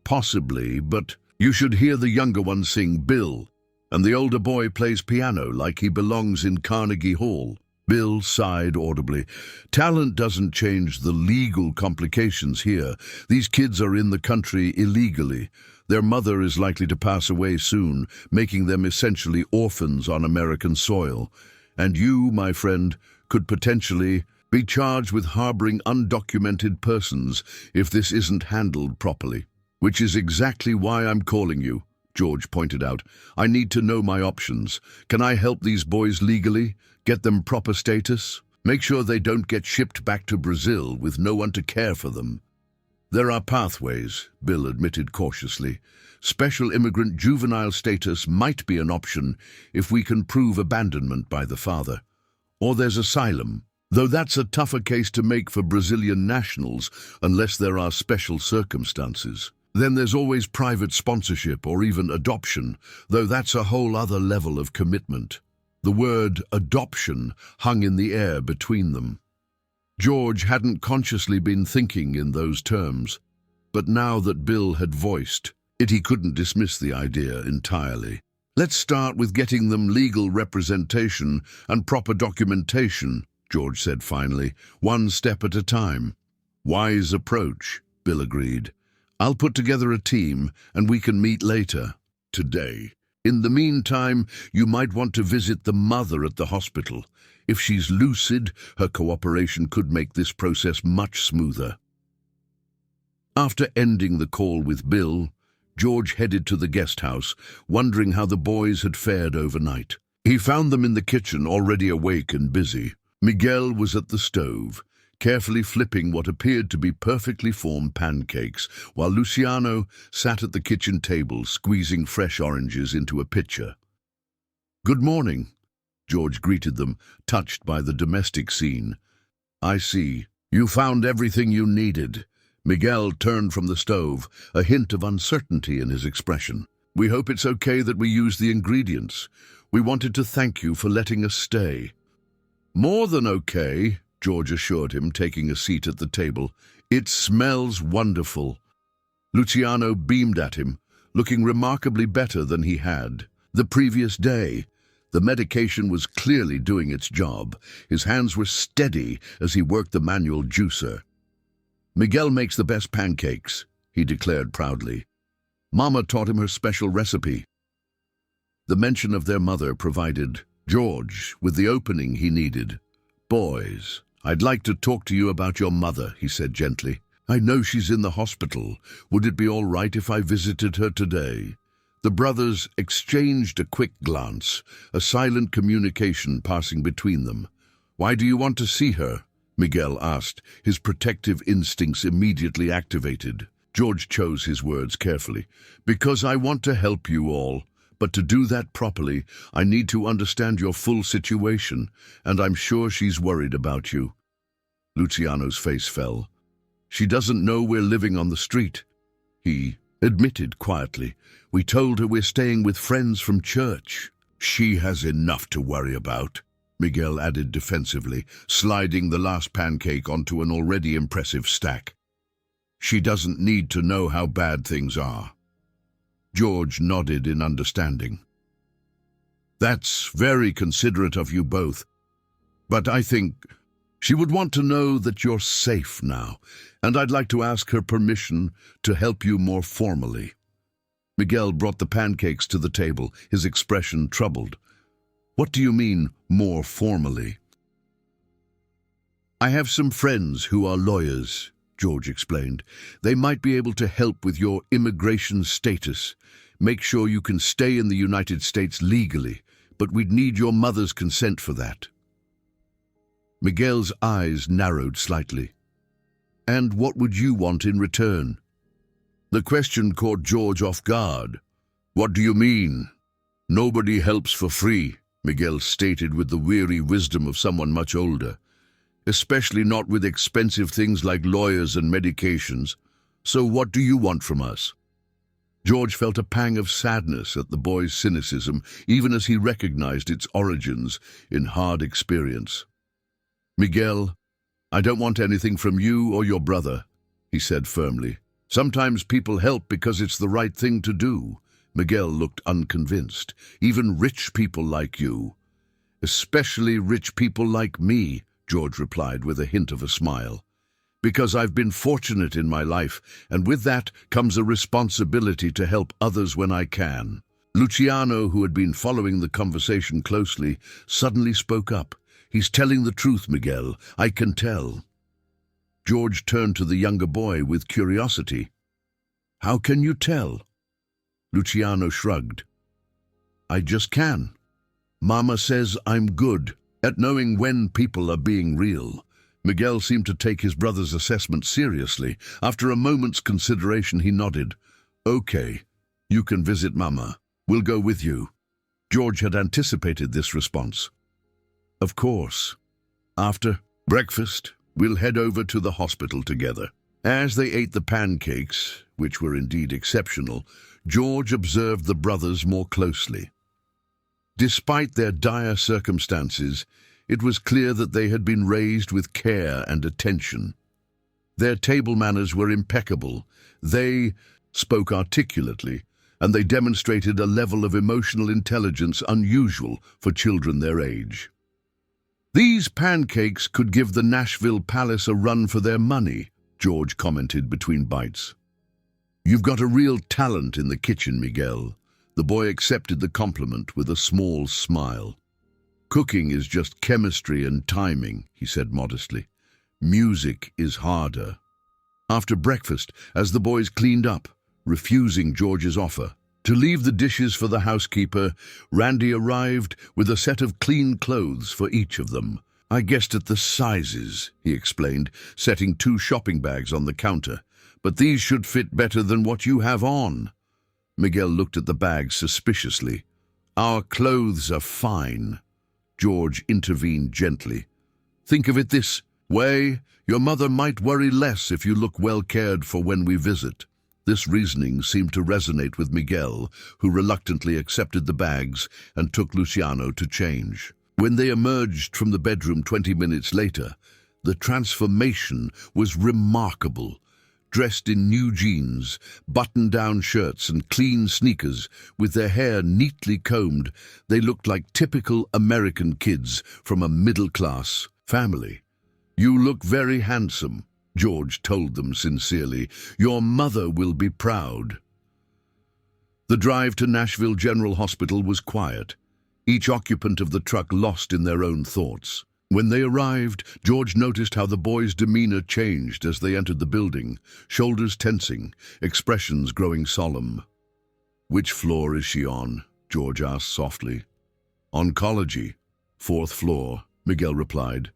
Possibly, but you should hear the younger one sing Bill, and the older boy plays piano like he belongs in Carnegie Hall. Bill sighed audibly. Talent doesn't change the legal complications here. These kids are in the country illegally. Their mother is likely to pass away soon, making them essentially orphans on American soil. And you, my friend, could potentially be charged with harboring undocumented persons if this isn't handled properly. Which is exactly why I'm calling you, George pointed out. I need to know my options. Can I help these boys legally? Get them proper status? Make sure they don't get shipped back to Brazil with no one to care for them. There are pathways, Bill admitted cautiously. Special immigrant juvenile status might be an option if we can prove abandonment by the father. Or there's asylum, though that's a tougher case to make for Brazilian nationals unless there are special circumstances. Then there's always private sponsorship or even adoption, though that's a whole other level of commitment. The word adoption hung in the air between them. George hadn't consciously been thinking in those terms, but now that Bill had voiced it, he couldn't dismiss the idea entirely. Let's start with getting them legal representation and proper documentation, George said finally, one step at a time. Wise approach, Bill agreed. I'll put together a team and we can meet later, today. In the meantime, you might want to visit the mother at the hospital. If she's lucid, her cooperation could make this process much smoother. After ending the call with Bill, George headed to the guest house, wondering how the boys had fared overnight. He found them in the kitchen, already awake and busy. Miguel was at the stove, carefully flipping what appeared to be perfectly formed pancakes, while Luciano sat at the kitchen table, squeezing fresh oranges into a pitcher. "Good morning," George greeted them, touched by the domestic scene. "I see. You found everything you needed." Miguel turned from the stove, a hint of uncertainty in his expression. "We hope it's okay that we use the ingredients. We wanted to thank you for letting us stay." "More than okay," George assured him, taking a seat at the table. "It smells wonderful." Luciano beamed at him, looking remarkably better than he had the previous day. The medication was clearly doing its job. His hands were steady as he worked the manual juicer. "Miguel makes the best pancakes," he declared proudly. "Mama taught him her special recipe." The mention of their mother provided George with the opening he needed. "Boys, I'd like to talk to you about your mother," he said gently. "I know she's in the hospital. Would it be all right if I visited her today?" The brothers exchanged a quick glance, a silent communication passing between them. "Why do you want to see her?" Miguel asked, his protective instincts immediately activated. George chose his words carefully. "Because I want to help you all. But to do that properly, I need to understand your full situation, and I'm sure she's worried about you." Luciano's face fell. "She doesn't know we're living on the street," he admitted quietly. "We told her we're staying with friends from church." "She has enough to worry about," Miguel added defensively, sliding the last pancake onto an already impressive stack. "She doesn't need to know how bad things are." George nodded in understanding. "That's very considerate of you both. But I think she would want to know that you're safe now, and I'd like to ask her permission to help you more formally." Miguel brought the pancakes to the table, his expression troubled. "What do you mean, more formally?" "I have some friends who are lawyers," George explained. "They might be able to help with your immigration status. Make sure you can stay in the United States legally, but we'd need your mother's consent for that." Miguel's eyes narrowed slightly. "And what would you want in return?" The question caught George off guard. "What do you mean?" "Nobody helps for free," Miguel stated with the weary wisdom of someone much older. "Especially not with expensive things like lawyers and medications. So what do you want from us?" George felt a pang of sadness at the boy's cynicism, even as he recognized its origins in hard experience. "Miguel, I don't want anything from you or your brother," he said firmly. "Sometimes people help because it's the right thing to do." Miguel looked unconvinced. "Even rich people like you." "Especially rich people like me," George replied with a hint of a smile. "Because I've been fortunate in my life, and with that comes a responsibility to help others when I can." Luciano, who had been following the conversation closely, suddenly spoke up. "He's telling the truth, Miguel. I can tell." George turned to the younger boy with curiosity. "How can you tell?" Luciano shrugged. "I just can. Mama says I'm good at knowing when people are being real." Miguel seemed to take his brother's assessment seriously. After a moment's consideration, he nodded. "Okay, you can visit Mama. We'll go with you." George had anticipated this response. "Of course. After breakfast, we'll head over to the hospital together." As they ate the pancakes, which were indeed exceptional, George observed the brothers more closely. Despite their dire circumstances, it was clear that they had been raised with care and attention. Their table manners were impeccable. They spoke articulately, and they demonstrated a level of emotional intelligence unusual for children their age. "These pancakes could give the Nashville Palace a run for their money," George commented between bites. "You've got a real talent in the kitchen, Miguel." The boy accepted the compliment with a small smile. "Cooking is just chemistry and timing," he said modestly. "Music is harder." After breakfast, as the boys cleaned up, refusing George's offer to leave the dishes for the housekeeper, Randy arrived with a set of clean clothes for each of them. "I guessed at the sizes," he explained, setting 2 shopping bags on the counter. "But these should fit better than what you have on." Miguel looked at the bags suspiciously. "Our clothes are fine." George intervened gently. "Think of it this way, your mother might worry less if you look well cared for when we visit." This reasoning seemed to resonate with Miguel, who reluctantly accepted the bags and took Luciano to change. When they emerged from the bedroom 20 minutes later, the transformation was remarkable. Dressed in new jeans, button-down shirts and clean sneakers, with their hair neatly combed, they looked like typical American kids from a middle-class family. "You look very handsome," George told them sincerely. "Your mother will be proud." The drive to Nashville General Hospital was quiet, each occupant of the truck lost in their own thoughts. When they arrived, George noticed how the boys' demeanor changed as they entered the building, shoulders tensing, expressions growing solemn. Which floor is she on? George asked softly. Oncology, 4th floor, Miguel replied.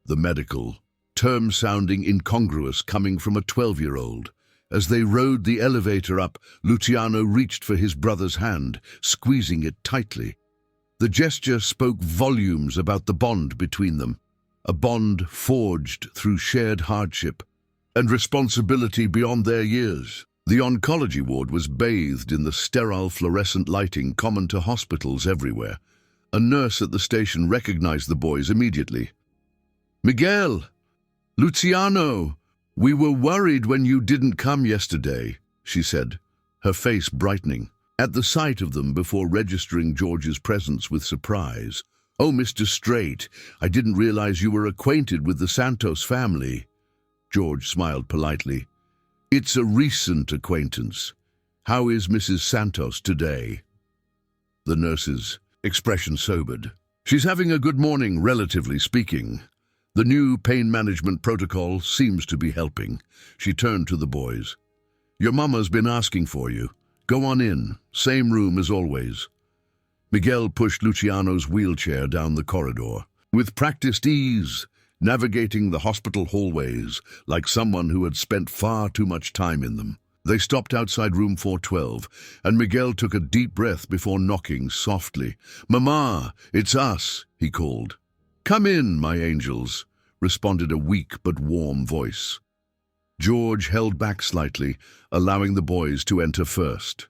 The medical, term sounding incongruous coming from a 12-year-old. As they rode the elevator up, Luciano reached for his brother's hand, squeezing it tightly. The gesture spoke volumes about the bond between them, a bond forged through shared hardship and responsibility beyond their years. The oncology ward was bathed in the sterile fluorescent lighting common to hospitals everywhere. A nurse at the station recognized the boys immediately. "Miguel! Luciano! We were worried when you didn't come yesterday," she said, her face brightening at the sight of them before registering George's presence with surprise. "Oh, Mr. Strait, I didn't realize you were acquainted with the Santos family." George smiled politely. "It's a recent acquaintance. How is Mrs. Santos today?" The nurse's expression sobered. "She's having a good morning, relatively speaking. The new pain management protocol seems to be helping." She turned to the boys. "Your mama's been asking for you. Go on in, same room as always." Miguel pushed Luciano's wheelchair down the corridor. With practiced ease, navigating the hospital hallways like someone who had spent far too much time in them. They stopped outside room 412, and Miguel took a deep breath before knocking softly. "Mama, it's us," he called. "Come in, my angels," responded a weak but warm voice. George held back slightly, allowing the boys to enter first.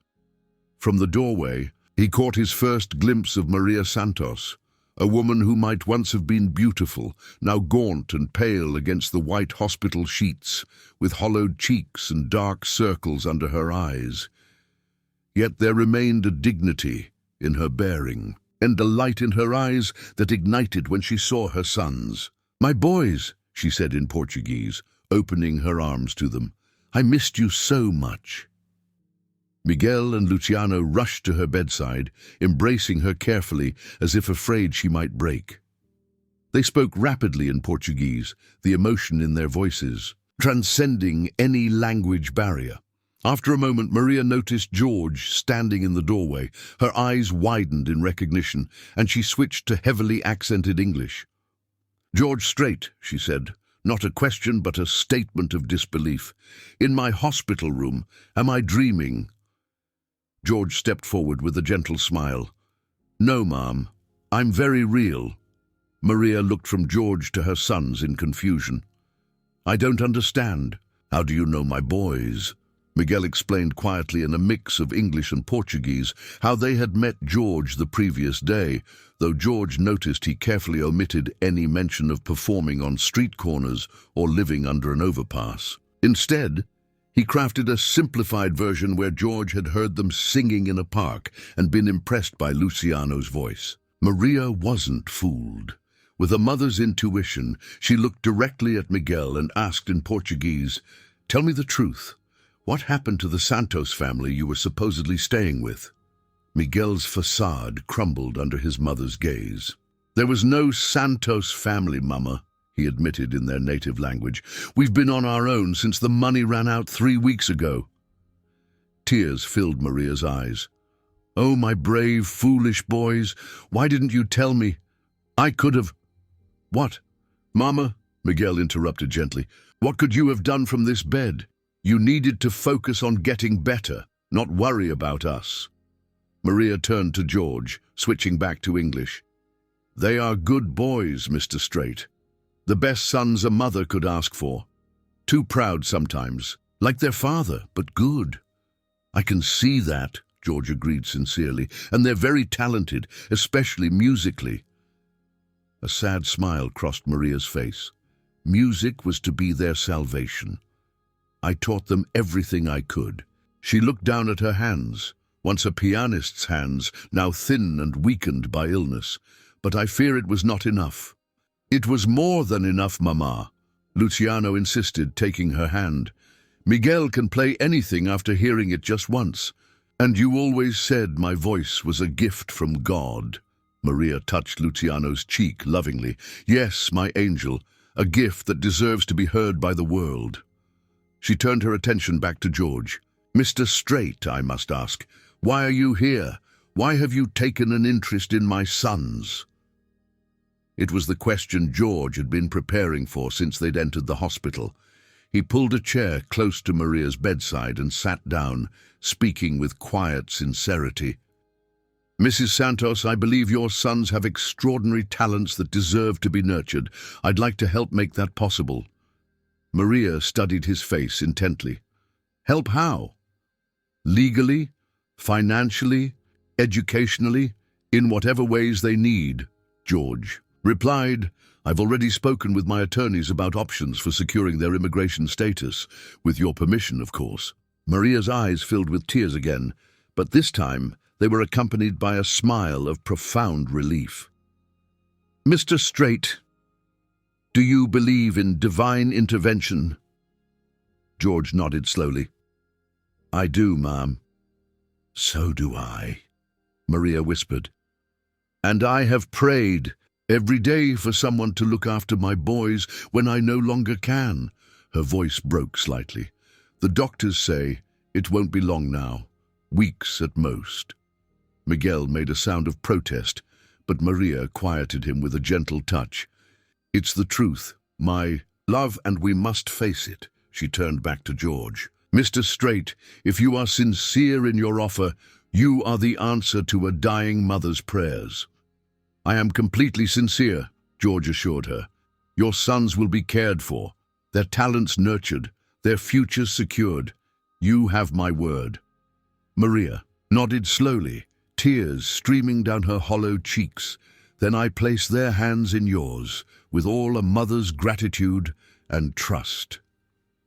From the doorway, he caught his first glimpse of Maria Santos, a woman who might once have been beautiful, now gaunt and pale against the white hospital sheets, with hollowed cheeks and dark circles under her eyes. Yet there remained a dignity in her bearing, and a light in her eyes that ignited when she saw her sons. "My boys," she said in Portuguese, opening her arms to them. "I missed you so much." Miguel and Luciano rushed to her bedside, embracing her carefully as if afraid she might break. They spoke rapidly in Portuguese, the emotion in their voices transcending any language barrier. After a moment, Maria noticed George standing in the doorway. Her eyes widened in recognition, and she switched to heavily accented English. "George Strait," she said, not a question but a statement of disbelief. "In my hospital room, am I dreaming?" George stepped forward with a gentle smile. "No, ma'am, I'm very real." Maria looked from George to her sons in confusion. "I don't understand. How do you know my boys?" Miguel explained quietly in a mix of English and Portuguese how they had met George the previous day, though George noticed he carefully omitted any mention of performing on street corners or living under an overpass. Instead, he crafted a simplified version where George had heard them singing in a park and been impressed by Luciano's voice. Maria wasn't fooled. With a mother's intuition, she looked directly at Miguel and asked in Portuguese, "Tell me the truth. What happened to the Santos family you were supposedly staying with?" Miguel's facade crumbled under his mother's gaze. "There was no Santos family, Mama," he admitted in their native language. "We've been on our own since the money ran out 3 weeks ago." Tears filled Maria's eyes. "Oh, my brave, foolish boys, why didn't you tell me? I could have—" "What? Mama," Miguel interrupted gently, "what could you have done from this bed? You needed to focus on getting better, not worry about us." Maria turned to George, switching back to English. "They are good boys, Mr. Strait. The best sons a mother could ask for. Too proud sometimes, like their father, but good." "I can see that," George agreed sincerely, "and they're very talented, especially musically." A sad smile crossed Maria's face. Music was to be their salvation. "I taught them everything I could." She looked down at her hands, once a pianist's hands, now thin and weakened by illness. "But I fear it was not enough." "It was more than enough, Mama," Luciano insisted, taking her hand. "Miguel can play anything after hearing it just once. And you always said my voice was a gift from God." Maria touched Luciano's cheek lovingly. "Yes, my angel, a gift that deserves to be heard by the world." She turned her attention back to George. Mr. Strait, I must ask, why are you here? Why have you taken an interest in my sons? It was the question George had been preparing for since they'd entered the hospital. He pulled a chair close to Maria's bedside and sat down, speaking with quiet sincerity. Mrs. Santos, I believe your sons have extraordinary talents that deserve to be nurtured. I'd like to help make that possible. Maria studied his face intently. Help how? Legally, financially, educationally, in whatever ways they need, George replied. I've already spoken with my attorneys about options for securing their immigration status, with your permission, of course. Maria's eyes filled with tears again, but this time they were accompanied by a smile of profound relief. Mr. Strait, do you believe in divine intervention? George nodded slowly. I do, ma'am. So do I, Maria whispered. And I have prayed every day for someone to look after my boys when I no longer can. Her voice broke slightly. The doctors say it won't be long now, weeks at most. Miguel made a sound of protest, but Maria quieted him with a gentle touch. It's the truth, my love, and we must face it. She turned back to George. Mr. Strait, if you are sincere in your offer, you are the answer to a dying mother's prayers. I am completely sincere, George assured her. Your sons will be cared for, their talents nurtured, their futures secured. You have my word. Maria nodded slowly, tears streaming down her hollow cheeks. Then I place their hands in yours, with all a mother's gratitude and trust.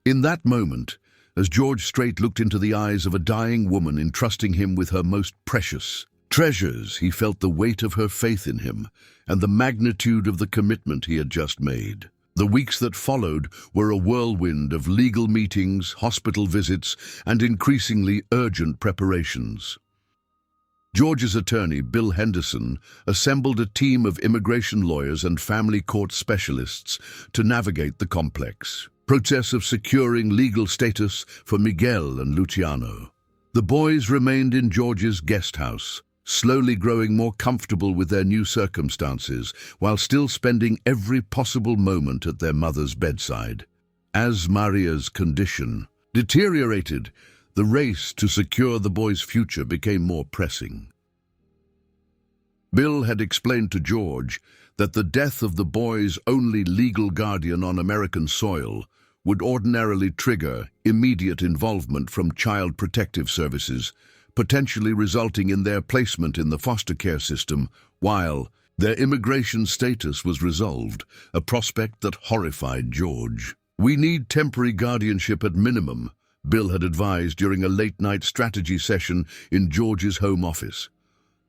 In that moment, as George Strait looked into the eyes of a dying woman entrusting him with her most precious treasures, he felt the weight of her faith in him and the magnitude of the commitment he had just made. The weeks that followed were a whirlwind of legal meetings, hospital visits, and increasingly urgent preparations. George's attorney, Bill Henderson, assembled a team of immigration lawyers and family court specialists to navigate the complex process of securing legal status for Miguel and Luciano. The boys remained in George's guest house, slowly growing more comfortable with their new circumstances, while still spending every possible moment at their mother's bedside. As Maria's condition deteriorated, the race to secure the boy's future became more pressing. Bill had explained to George that the death of the boy's only legal guardian on American soil would ordinarily trigger immediate involvement from Child Protective Services, potentially resulting in their placement in the foster care system while their immigration status was resolved, a prospect that horrified George. We need temporary guardianship at minimum, Bill had advised during a late-night strategy session in George's home office.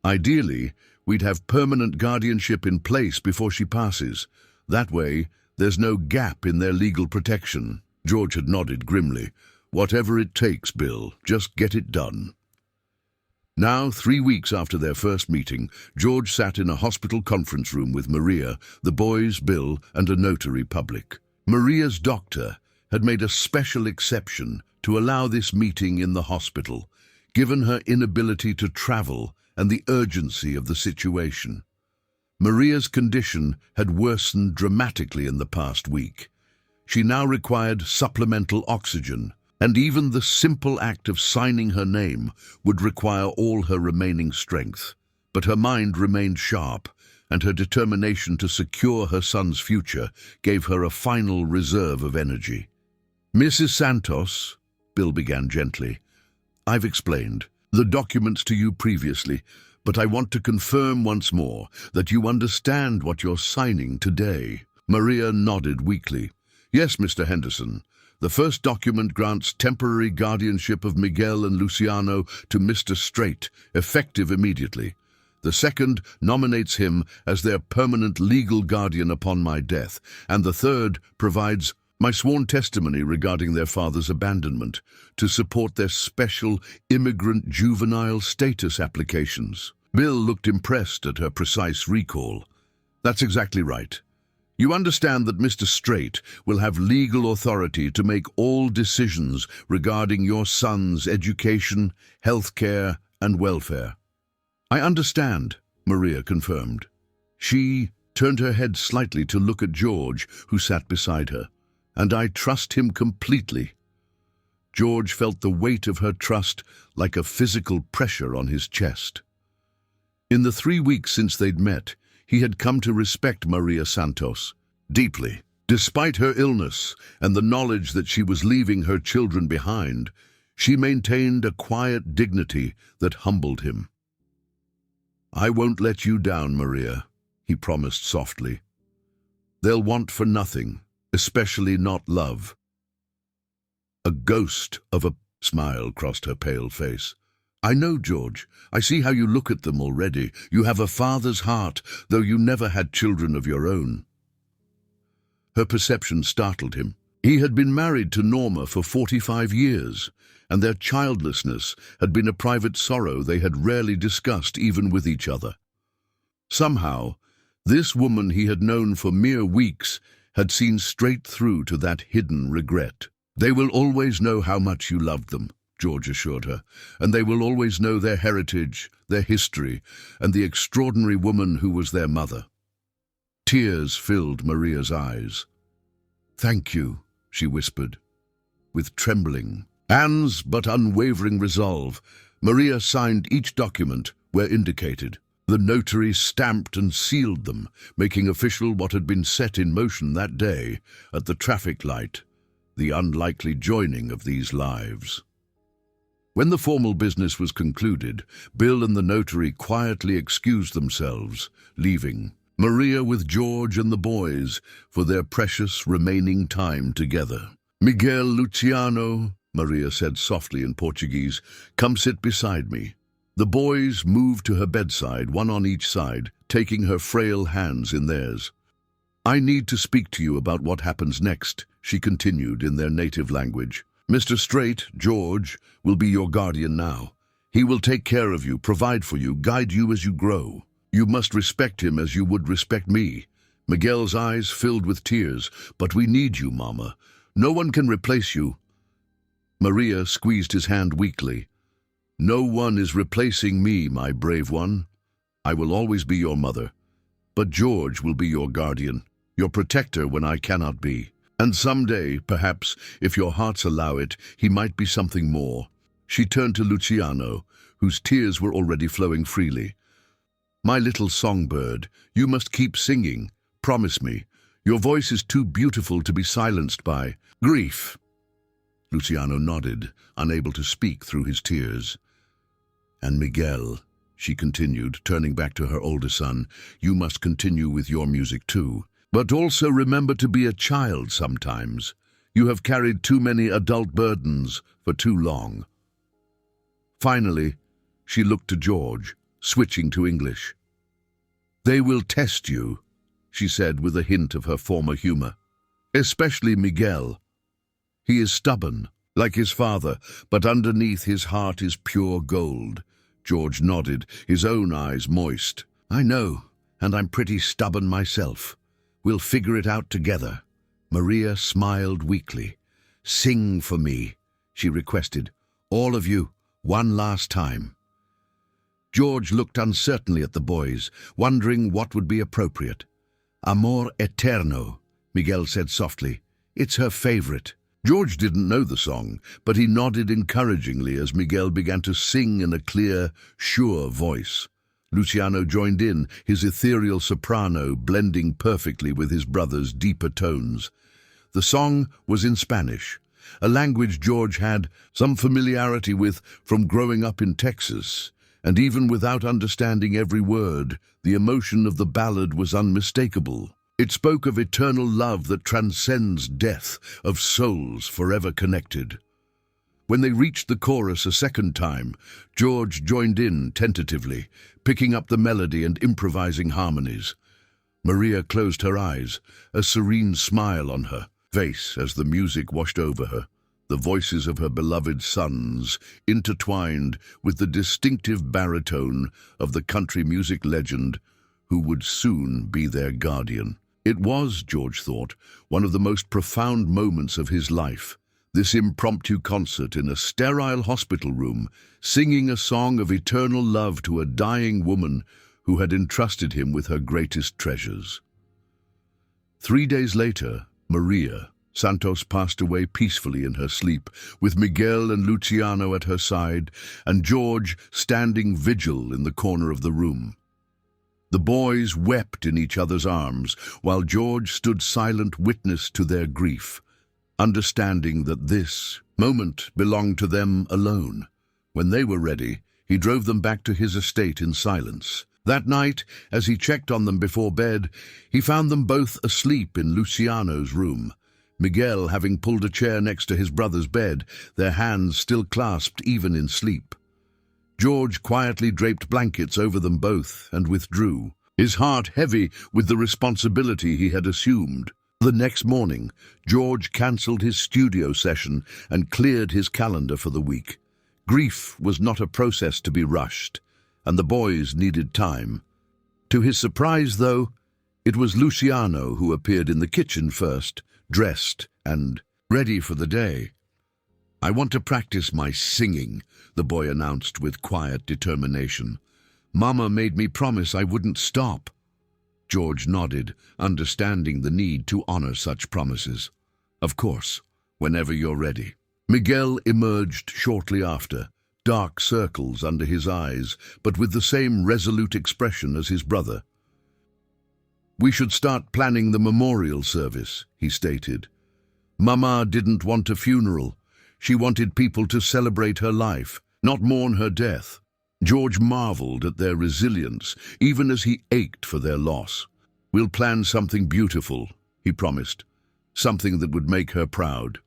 Ideally, we'd have permanent guardianship in place before she passes. That way, there's no gap in their legal protection. George had nodded grimly. Whatever it takes, Bill, just get it done. Now, 3 weeks after their first meeting, George sat in a hospital conference room with Maria, the boys, Bill, and a notary public. Maria's doctor had made a special exception to allow this meeting in the hospital, given her inability to travel and the urgency of the situation. Maria's condition had worsened dramatically in the past week. She now required supplemental oxygen, and even the simple act of signing her name would require all her remaining strength. But her mind remained sharp, and her determination to secure her son's future gave her a final reserve of energy. Mrs. Santos, Bill began gently, I've explained the documents to you previously, but I want to confirm once more that you understand what you're signing today. Maria nodded weakly. Yes, Mr. Henderson. The first document grants temporary guardianship of Miguel and Luciano to Mr. Strait, effective immediately. The second nominates him as their permanent legal guardian upon my death, and the third provides my sworn testimony regarding their father's abandonment to support their special immigrant juvenile status applications. Bill looked impressed at her precise recall. That's exactly right. You understand that Mr. Strait will have legal authority to make all decisions regarding your son's education, health care, and welfare. I understand, Maria confirmed. She turned her head slightly to look at George, who sat beside her. And I trust him completely. George felt the weight of her trust like a physical pressure on his chest. In the 3 weeks since they'd met, he had come to respect Maria Santos deeply. Despite her illness and the knowledge that she was leaving her children behind, she maintained a quiet dignity that humbled him. I won't let you down, Maria, he promised softly. They'll want for nothing, especially not love. A ghost of a smile crossed her pale face. I know, George. I see how you look at them already. You have a father's heart, though you never had children of your own. Her perception startled him. He had been married to Norma for 45 years, and their childlessness had been a private sorrow they had rarely discussed even with each other. Somehow, this woman he had known for mere weeks had seen straight through to that hidden regret. They will always know how much you loved them, George assured her, and they will always know their heritage, their history, and the extraordinary woman who was their mother. Tears filled Maria's eyes. Thank you, she whispered. With trembling, Anne's but unwavering resolve, Maria signed each document where indicated. The notary stamped and sealed them, making official what had been set in motion that day at the traffic light, the unlikely joining of these lives. When the formal business was concluded, Bill and the notary quietly excused themselves, leaving Maria with George and the boys for their precious remaining time together. Miguel Luciano, Maria said softly in Portuguese, come sit beside me. The boys moved to her bedside, one on each side, taking her frail hands in theirs. I need to speak to you about what happens next, she continued in their native language. Mr. Strait, George, will be your guardian now. He will take care of you, provide for you, guide you as you grow. You must respect him as you would respect me. Miguel's eyes filled with tears. But we need you, Mama. No one can replace you. Maria squeezed his hand weakly. No one is replacing me, my brave one. I will always be your mother. But George will be your guardian, your protector when I cannot be. And someday, perhaps, if your hearts allow it, he might be something more. She turned to Luciano, whose tears were already flowing freely. My little songbird, you must keep singing. Promise me. Your voice is too beautiful to be silenced by grief. Luciano nodded, unable to speak through his tears. And Miguel, she continued, turning back to her older son, you must continue with your music too. But also remember to be a child sometimes. You have carried too many adult burdens for too long. Finally, she looked to George, switching to English. They will test you, she said with a hint of her former humor. Especially Miguel. He is stubborn, like his father, but underneath his heart is pure gold. George nodded, his own eyes moist. I know, and I'm pretty stubborn myself. We'll figure it out together. Maria smiled weakly. Sing for me, she requested. All of you, one last time. George looked uncertainly at the boys, wondering what would be appropriate. Amor Eterno, Miguel said softly. It's her favorite. George didn't know the song, but he nodded encouragingly as Miguel began to sing in a clear, sure voice. Luciano joined in, his ethereal soprano blending perfectly with his brother's deeper tones. The song was in Spanish, a language George had some familiarity with from growing up in Texas, and even without understanding every word, the emotion of the ballad was unmistakable. It spoke of eternal love that transcends death, of souls forever connected. When they reached the chorus a second time, George joined in tentatively, picking up the melody and improvising harmonies. Maria closed her eyes, a serene smile on her face as the music washed over her, the voices of her beloved sons intertwined with the distinctive baritone of the country music legend who would soon be their guardian. It was, George thought, one of the most profound moments of his life. This impromptu concert in a sterile hospital room, singing a song of eternal love to a dying woman who had entrusted him with her greatest treasures. 3 days later, Maria Santos passed away peacefully in her sleep, with Miguel and Luciano at her side, and George standing vigil in the corner of the room. The boys wept in each other's arms, while George stood silent witness to their grief, understanding that this moment belonged to them alone. When they were ready, he drove them back to his estate in silence. That night, as he checked on them before bed, he found them both asleep in Luciano's room, Miguel having pulled a chair next to his brother's bed, their hands still clasped even in sleep. George quietly draped blankets over them both and withdrew, his heart heavy with the responsibility he had assumed. The next morning, George cancelled his studio session and cleared his calendar for the week. Grief was not a process to be rushed, and the boys needed time. To his surprise, though, it was Luciano who appeared in the kitchen first, dressed and ready for the day. "I want to practice my singing," the boy announced with quiet determination. "Mama made me promise I wouldn't stop." George nodded, understanding the need to honor such promises. "Of course, whenever you're ready." Miguel emerged shortly after, dark circles under his eyes, but with the same resolute expression as his brother. "We should start planning the memorial service," he stated. "Mama didn't want a funeral. She wanted people to celebrate her life, not mourn her death." George marveled at their resilience, even as he ached for their loss. "We'll plan something beautiful," he promised, "something that would make her proud."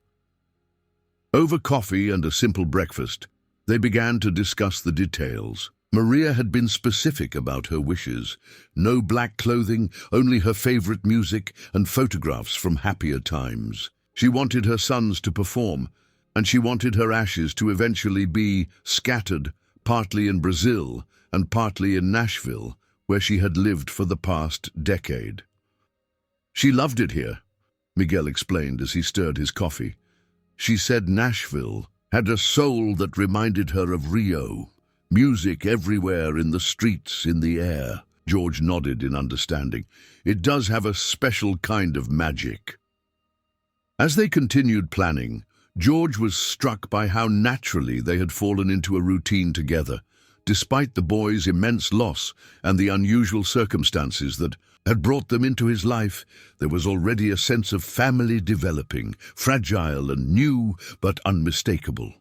Over coffee and a simple breakfast, they began to discuss the details. Maria had been specific about her wishes. No black clothing, only her favorite music and photographs from happier times. She wanted her sons to perform, and she wanted her ashes to eventually be scattered, partly in Brazil and partly in Nashville, where she had lived for the past decade. "She loved it here," Miguel explained as he stirred his coffee. "She said Nashville had a soul that reminded her of Rio. Music everywhere, in the streets, in the air." George nodded in understanding. "It does have a special kind of magic." As they continued planning, George was struck by how naturally they had fallen into a routine together. Despite the boys' immense loss and the unusual circumstances that had brought them into his life, there was already a sense of family developing, fragile and new, but unmistakable.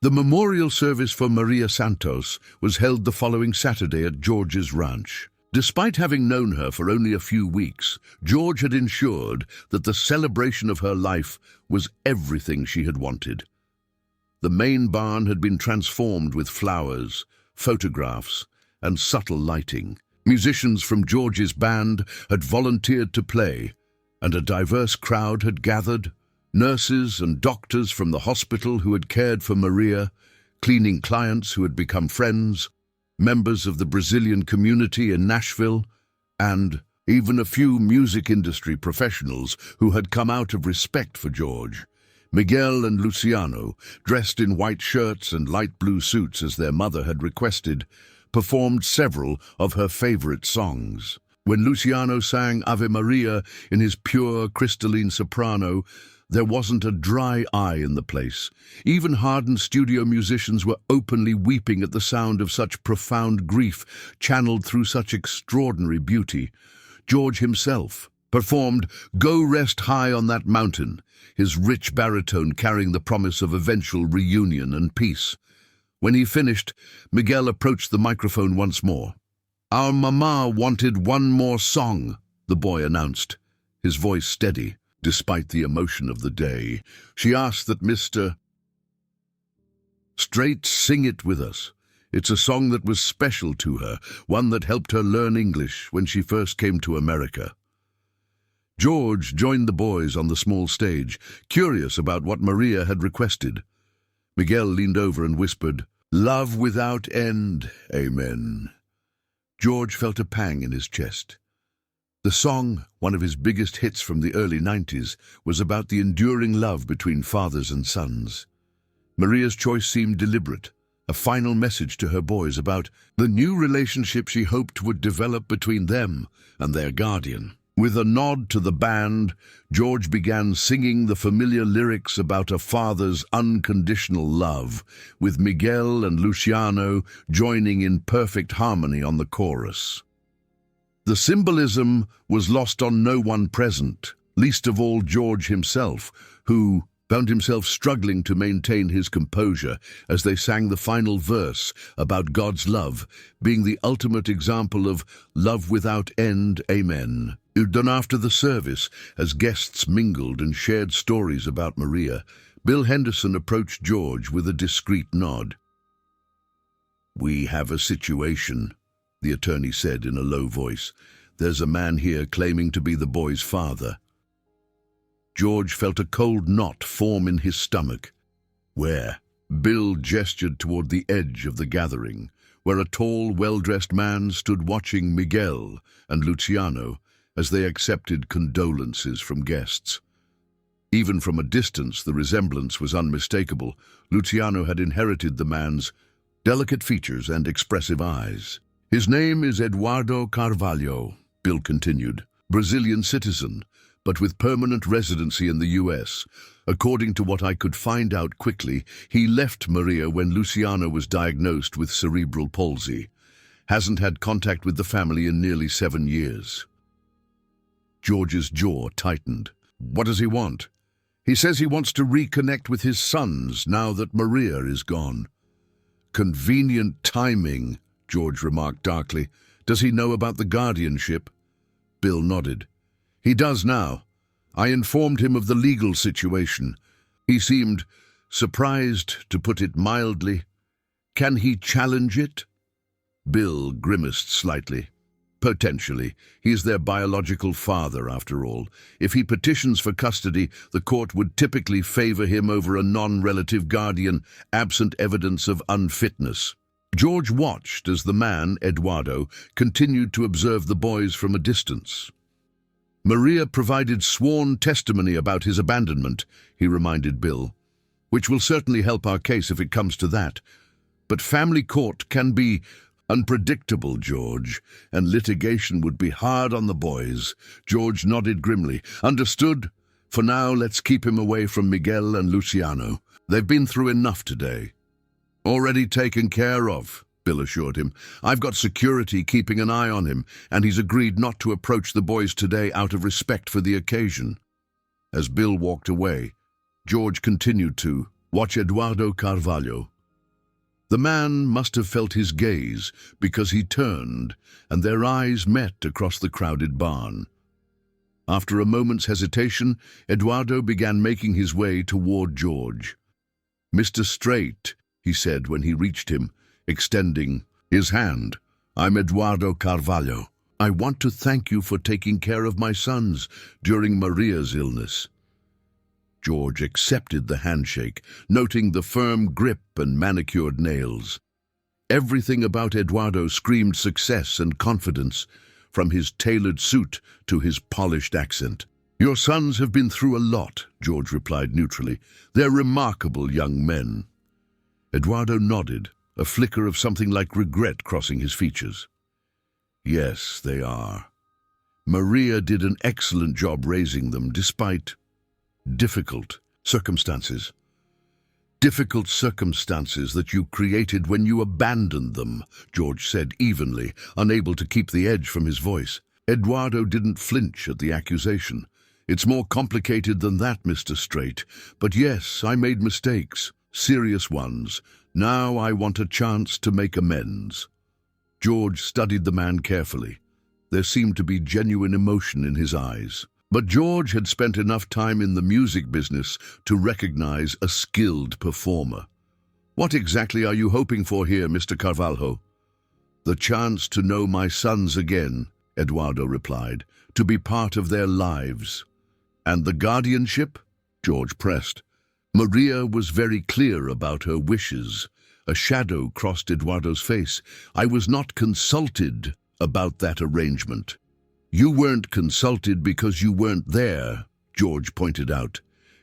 The memorial service for Maria Santos was held the following Saturday at George's ranch. Despite having known her for only a few weeks, George had ensured that the celebration of her life was everything she had wanted. The main barn had been transformed with flowers, photographs, and subtle lighting. Musicians from George's band had volunteered to play, and a diverse crowd had gathered. Nurses and doctors from the hospital who had cared for Maria, cleaning clients who had become friends, members of the Brazilian community in Nashville, and even a few music industry professionals who had come out of respect for George. Miguel and Luciano, dressed in white shirts and light blue suits as their mother had requested, performed several of her favorite songs. When Luciano sang Ave Maria in his pure, crystalline soprano, there wasn't a dry eye in the place. Even hardened studio musicians were openly weeping at the sound of such profound grief channeled through such extraordinary beauty. George himself performed Go Rest High on That Mountain, his rich baritone carrying the promise of eventual reunion and peace. When he finished, Miguel approached the microphone once more. "Our mama wanted one more song," the boy announced, his voice steady. Despite the emotion of the day, she asked that Mr. Strait sing it with us. It's a song that was special to her, one that helped her learn English when she first came to America. George joined the boys on the small stage, curious about what Maria had requested. Miguel leaned over and whispered, "Love without end, amen." George felt a pang in his chest. The song, one of his biggest hits from the early 90s, was about the enduring love between fathers and sons. Maria's choice seemed deliberate, a final message to her boys about the new relationship she hoped would develop between them and their guardian. With a nod to the band, George began singing the familiar lyrics about a father's unconditional love, with Miguel and Luciano joining in perfect harmony on the chorus. The symbolism was lost on no one present, least of all George himself, who found himself struggling to maintain his composure as they sang the final verse about God's love being the ultimate example of love without end, amen. Done after the service, as guests mingled and shared stories about Maria, Bill Henderson approached George with a discreet nod. "We have a situation," the attorney said in a low voice. "There's a man here claiming to be the boy's father." George felt a cold knot form in his stomach. "Where?" Bill gestured toward the edge of the gathering, where a tall, well-dressed man stood watching Miguel and Luciano as they accepted condolences from guests. Even from a distance, the resemblance was unmistakable. Luciano had inherited the man's delicate features and expressive eyes. "His name is Eduardo Carvalho," Bill continued, "Brazilian citizen, but with permanent residency in the U.S. According to what I could find out quickly, he left Maria when Luciano was diagnosed with cerebral palsy. Hasn't had contact with the family in nearly 7 years." George's jaw tightened. "What does he want?" "He says he wants to reconnect with his sons now that Maria is gone." "Convenient timing," George remarked darkly. "Does he know about the guardianship?" Bill nodded. "He does now. I informed him of the legal situation. He seemed surprised, to put it mildly. Can he challenge it?" Bill grimaced slightly. "Potentially. He is their biological father, after all. If he petitions for custody, the court would typically favor him over a non-relative guardian, absent evidence of unfitness." George watched as the man, Eduardo, continued to observe the boys from a distance. "Maria provided sworn testimony about his abandonment," he reminded Bill, "which will certainly help our case if it comes to that. But family court can be unpredictable, George, and litigation would be hard on the boys." George nodded grimly. "Understood. For now, let's keep him away from Miguel and Luciano. They've been through enough today." "Already taken care of," Bill assured him. "I've got security keeping an eye on him, and he's agreed not to approach the boys today out of respect for the occasion." As Bill walked away, George continued to watch Eduardo Carvalho. The man must have felt his gaze, because he turned, and their eyes met across the crowded barn. After a moment's hesitation, Eduardo began making his way toward George. "Mr. Strait," he said when he reached him, extending his hand. "I'm Eduardo Carvalho. I want to thank you for taking care of my sons during Maria's illness." George accepted the handshake, noting the firm grip and manicured nails. Everything about Eduardo screamed success and confidence, from his tailored suit to his polished accent. "Your sons have been through a lot," George replied neutrally. "They're remarkable young men." Eduardo nodded, a flicker of something like regret crossing his features. "Yes, they are. Maria did an excellent job raising them, despite difficult circumstances. Difficult circumstances that you created when you abandoned them," George said evenly, unable to keep the edge from his voice. Eduardo didn't flinch at the accusation. "It's more complicated than that, Mr. Strait. But yes, I made mistakes, serious ones. Now I want a chance to make amends." George studied the man carefully. There seemed to be genuine emotion in his eyes. But George had spent enough time in the music business to recognize a skilled performer. "What exactly are you hoping for here, Mr. Carvalho?" "The chance to know my sons again," Eduardo replied, "to be part of their lives." "And the guardianship?" George pressed. Maria was very clear about her wishes. A shadow crossed Eduardo's face. "I was not consulted about that arrangement." You weren't consulted because you weren't there, George pointed out.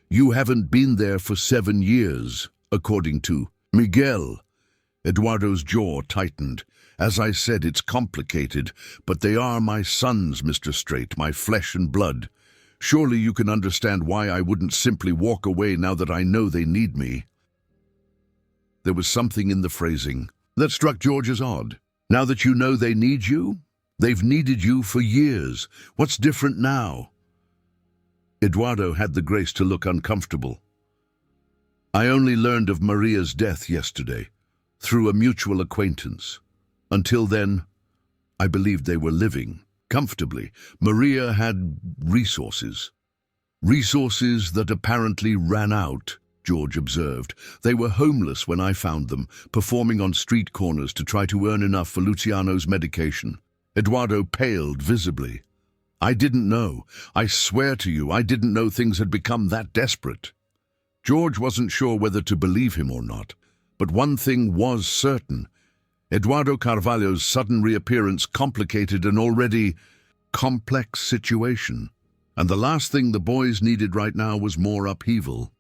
You haven't been there for 7 years, according to Miguel. Eduardo's jaw tightened. As I said, it's complicated, but they are my sons, Mr. Strait, my flesh and blood. Surely you can understand why I wouldn't simply walk away now that I know they need me. There was something in the phrasing that struck George as odd. Now that you know they need you? They've needed you for years. What's different now? Eduardo had the grace to look uncomfortable. I only learned of Maria's death yesterday, through a mutual acquaintance. Until then, I believed they were living comfortably. Maria had resources. Resources that apparently ran out, George observed. They were homeless when I found them, performing on street corners to try to earn enough for Luciano's medication. Eduardo paled visibly. I didn't know. I swear to you, I didn't know things had become that desperate. George wasn't sure whether to believe him or not, but one thing was certain. Eduardo Carvalho's sudden reappearance complicated an already complex situation, and the last thing the boys needed right now was more upheaval.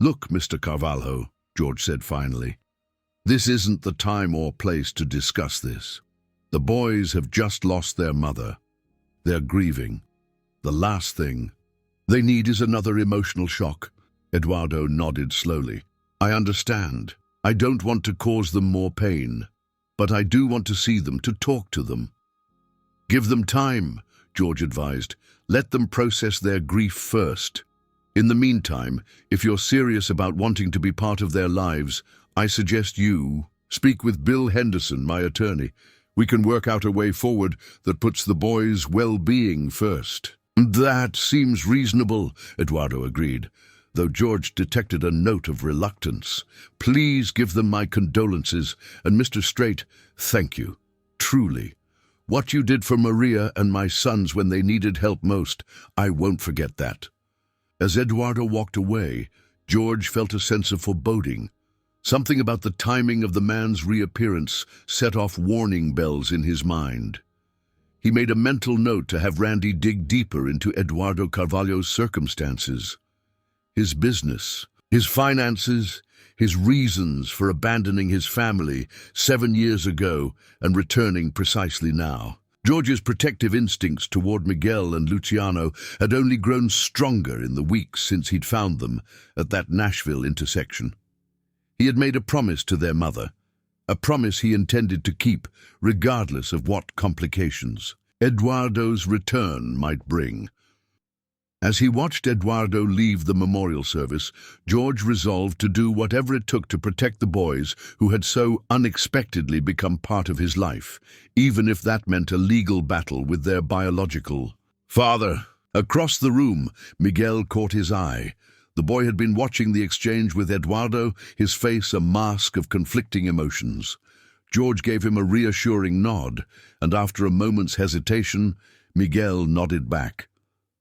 Look, Mr. Carvalho, George said finally, this isn't the time or place to discuss this. The boys have just lost their mother. They're grieving. The last thing they need is another emotional shock. Eduardo nodded slowly. I understand. I don't want to cause them more pain, but I do want to see them, to talk to them. Give them time, George advised. Let them process their grief first. In the meantime, if you're serious about wanting to be part of their lives, I suggest you speak with Bill Henderson, my attorney. We can work out a way forward that puts the boys' well-being first. That seems reasonable, Eduardo agreed, though George detected a note of reluctance. Please give them my condolences, and Mr. Strait, thank you. Truly. What you did for Maria and my sons when they needed help most, I won't forget that. As Eduardo walked away, George felt a sense of foreboding. Something about the timing of the man's reappearance set off warning bells in his mind. He made a mental note to have Randy dig deeper into Eduardo Carvalho's circumstances. His business, his finances, his reasons for abandoning his family 7 years ago and returning precisely now. George's protective instincts toward Miguel and Luciano had only grown stronger in the weeks since he'd found them at that Nashville intersection. He had made a promise to their mother, a promise he intended to keep, regardless of what complications Eduardo's return might bring. As he watched Eduardo leave the memorial service, George resolved to do whatever it took to protect the boys who had so unexpectedly become part of his life, even if that meant a legal battle with their biological father. Across the room, Miguel caught his eye. The boy had been watching the exchange with Eduardo, his face a mask of conflicting emotions. George gave him a reassuring nod, and after a moment's hesitation, Miguel nodded back.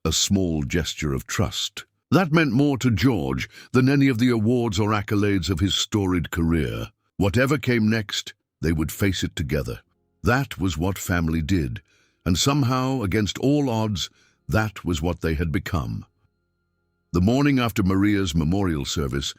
A small gesture of trust. That meant more to George than any of the awards or accolades of his storied career. Whatever came next, they would face it together. That was what family did, and somehow, against all odds, that was what they had become. The morning after Maria's memorial service,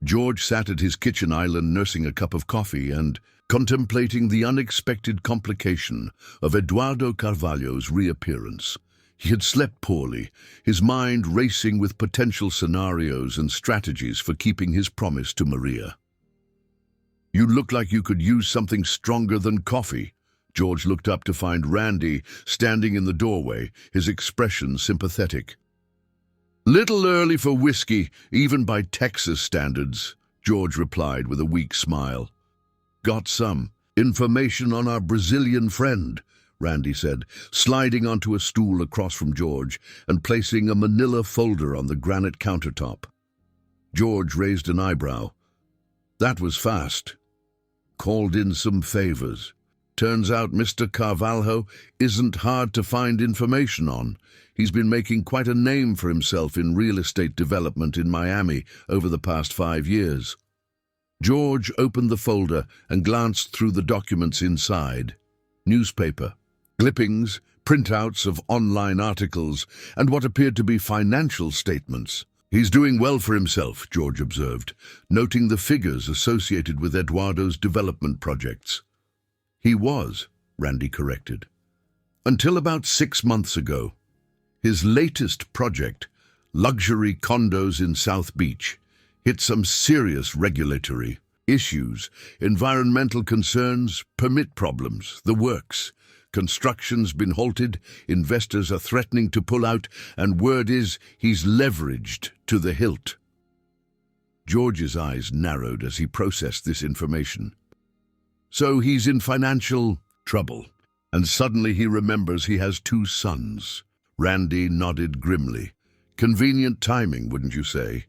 George sat at his kitchen island nursing a cup of coffee and contemplating the unexpected complication of Eduardo Carvalho's reappearance. He had slept poorly, his mind racing with potential scenarios and strategies for keeping his promise to Maria. You look like you could use something stronger than coffee. George looked up to find Randy standing in the doorway, his expression sympathetic. Little early for whiskey, even by Texas standards, George replied with a weak smile. Got some information on our Brazilian friend, Randy said, sliding onto a stool across from George and placing a manila folder on the granite countertop. George raised an eyebrow. That was fast. Called in some favors. Turns out Mr. Carvalho isn't hard to find information on. He's been making quite a name for himself in real estate development in Miami over the past 5 years. George opened the folder and glanced through the documents inside. Newspaper, clippings, printouts of online articles, and what appeared to be financial statements. "He's doing well for himself," George observed, noting the figures associated with Eduardo's development projects. "He was," Randy corrected. "Until about 6 months ago. His latest project, luxury condos in South Beach, hit some serious regulatory issues, environmental concerns, permit problems, the works. Construction's been halted, investors are threatening to pull out, and word is he's leveraged to the hilt." George's eyes narrowed as he processed this information. So he's in financial trouble, and suddenly he remembers he has 2 sons. Randy nodded grimly. "Convenient timing, wouldn't you say?"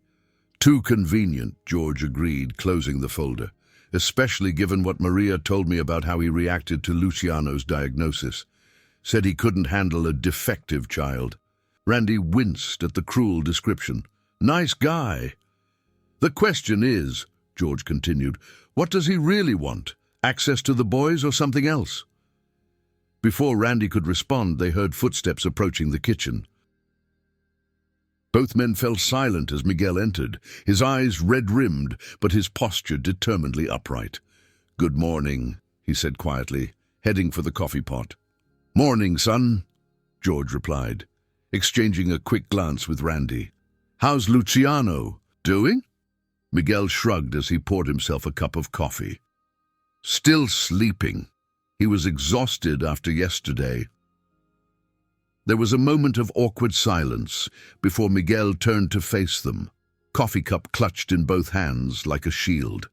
"Too convenient," George agreed, closing the folder, "especially given what Maria told me about how he reacted to Luciano's diagnosis. Said he couldn't handle a defective child." Randy winced at the cruel description. "Nice guy." "The question is," George continued, "what does he really want? Access to the boys or something else?" Before Randy could respond, they heard footsteps approaching the kitchen. Both men fell silent as Miguel entered, his eyes red-rimmed, but his posture determinedly upright. "Good morning," he said quietly, heading for the coffee pot. "Morning, son," George replied, exchanging a quick glance with Randy. "How's Luciano doing?" Miguel shrugged as he poured himself a cup of coffee. "Still sleeping. He was exhausted after yesterday." There was a moment of awkward silence before Miguel turned to face them, coffee cup clutched in both hands like a shield.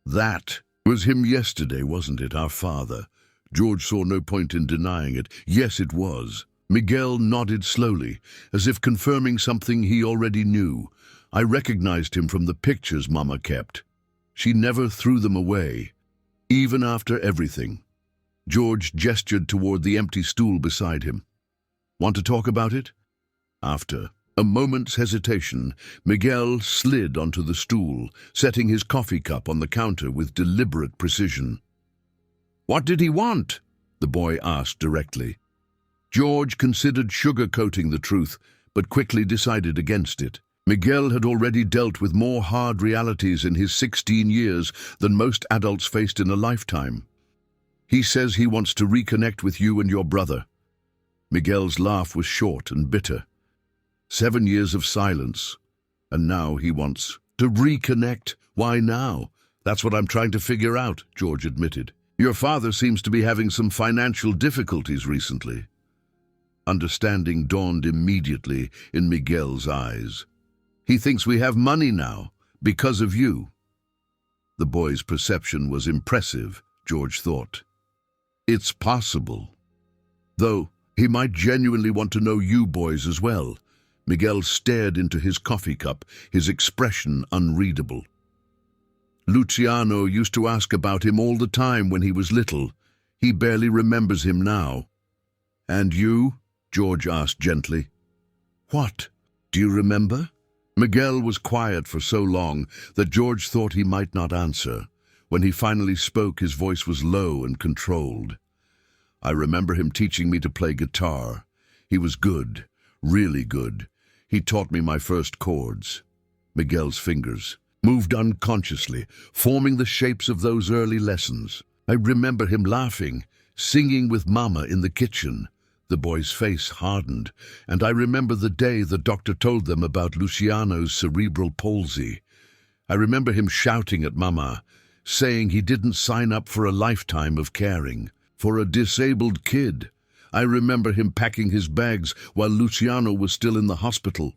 "That was him yesterday, wasn't it, our father?" George saw no point in denying it. "Yes, it was." Miguel nodded slowly, as if confirming something he already knew. "I recognized him from the pictures Mama kept. She never threw them away, even after everything." George gestured toward the empty stool beside him. "Want to talk about it?" After a moment's hesitation, Miguel slid onto the stool, setting his coffee cup on the counter with deliberate precision. "What did he want?" the boy asked directly. George considered sugarcoating the truth, but quickly decided against it. Miguel had already dealt with more hard realities in his 16 years than most adults faced in a lifetime. "He says he wants to reconnect with you and your brother." Miguel's laugh was short and bitter. 7 years of silence, and now he wants to reconnect. Why now? "That's what I'm trying to figure out," George admitted. "Your father seems to be having some financial difficulties recently." Understanding dawned immediately in Miguel's eyes. "He thinks we have money now, because of you." The boy's perception was impressive, George thought. "It's possible. Though he might genuinely want to know you boys as well." Miguel stared into his coffee cup, his expression unreadable. "Luciano used to ask about him all the time when he was little. He barely remembers him now." "And you?" George asked gently. "What? Do you remember?" Miguel was quiet for so long that George thought he might not answer. When he finally spoke, his voice was low and controlled. "I remember him teaching me to play guitar. He was good, really good. He taught me my first chords." Miguel's fingers moved unconsciously, forming the shapes of those early lessons. "I remember him laughing, singing with Mama in the kitchen." The boy's face hardened, "and I remember the day the doctor told them about Luciano's cerebral palsy. I remember him shouting at Mama, saying he didn't sign up for a lifetime of caring for a disabled kid. I remember him packing his bags while Luciano was still in the hospital."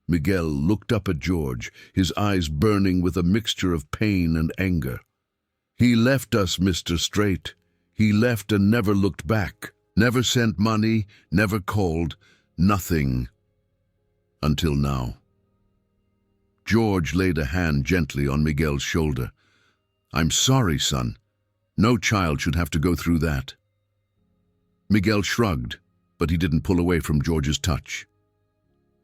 Miguel looked up at George, his eyes burning with a mixture of pain and anger. "He left us, Mr. Strait. He left and never looked back. Never sent money, never called, nothing. Until now." George laid a hand gently on Miguel's shoulder. "I'm sorry, son. No child should have to go through that." Miguel shrugged, but he didn't pull away from George's touch.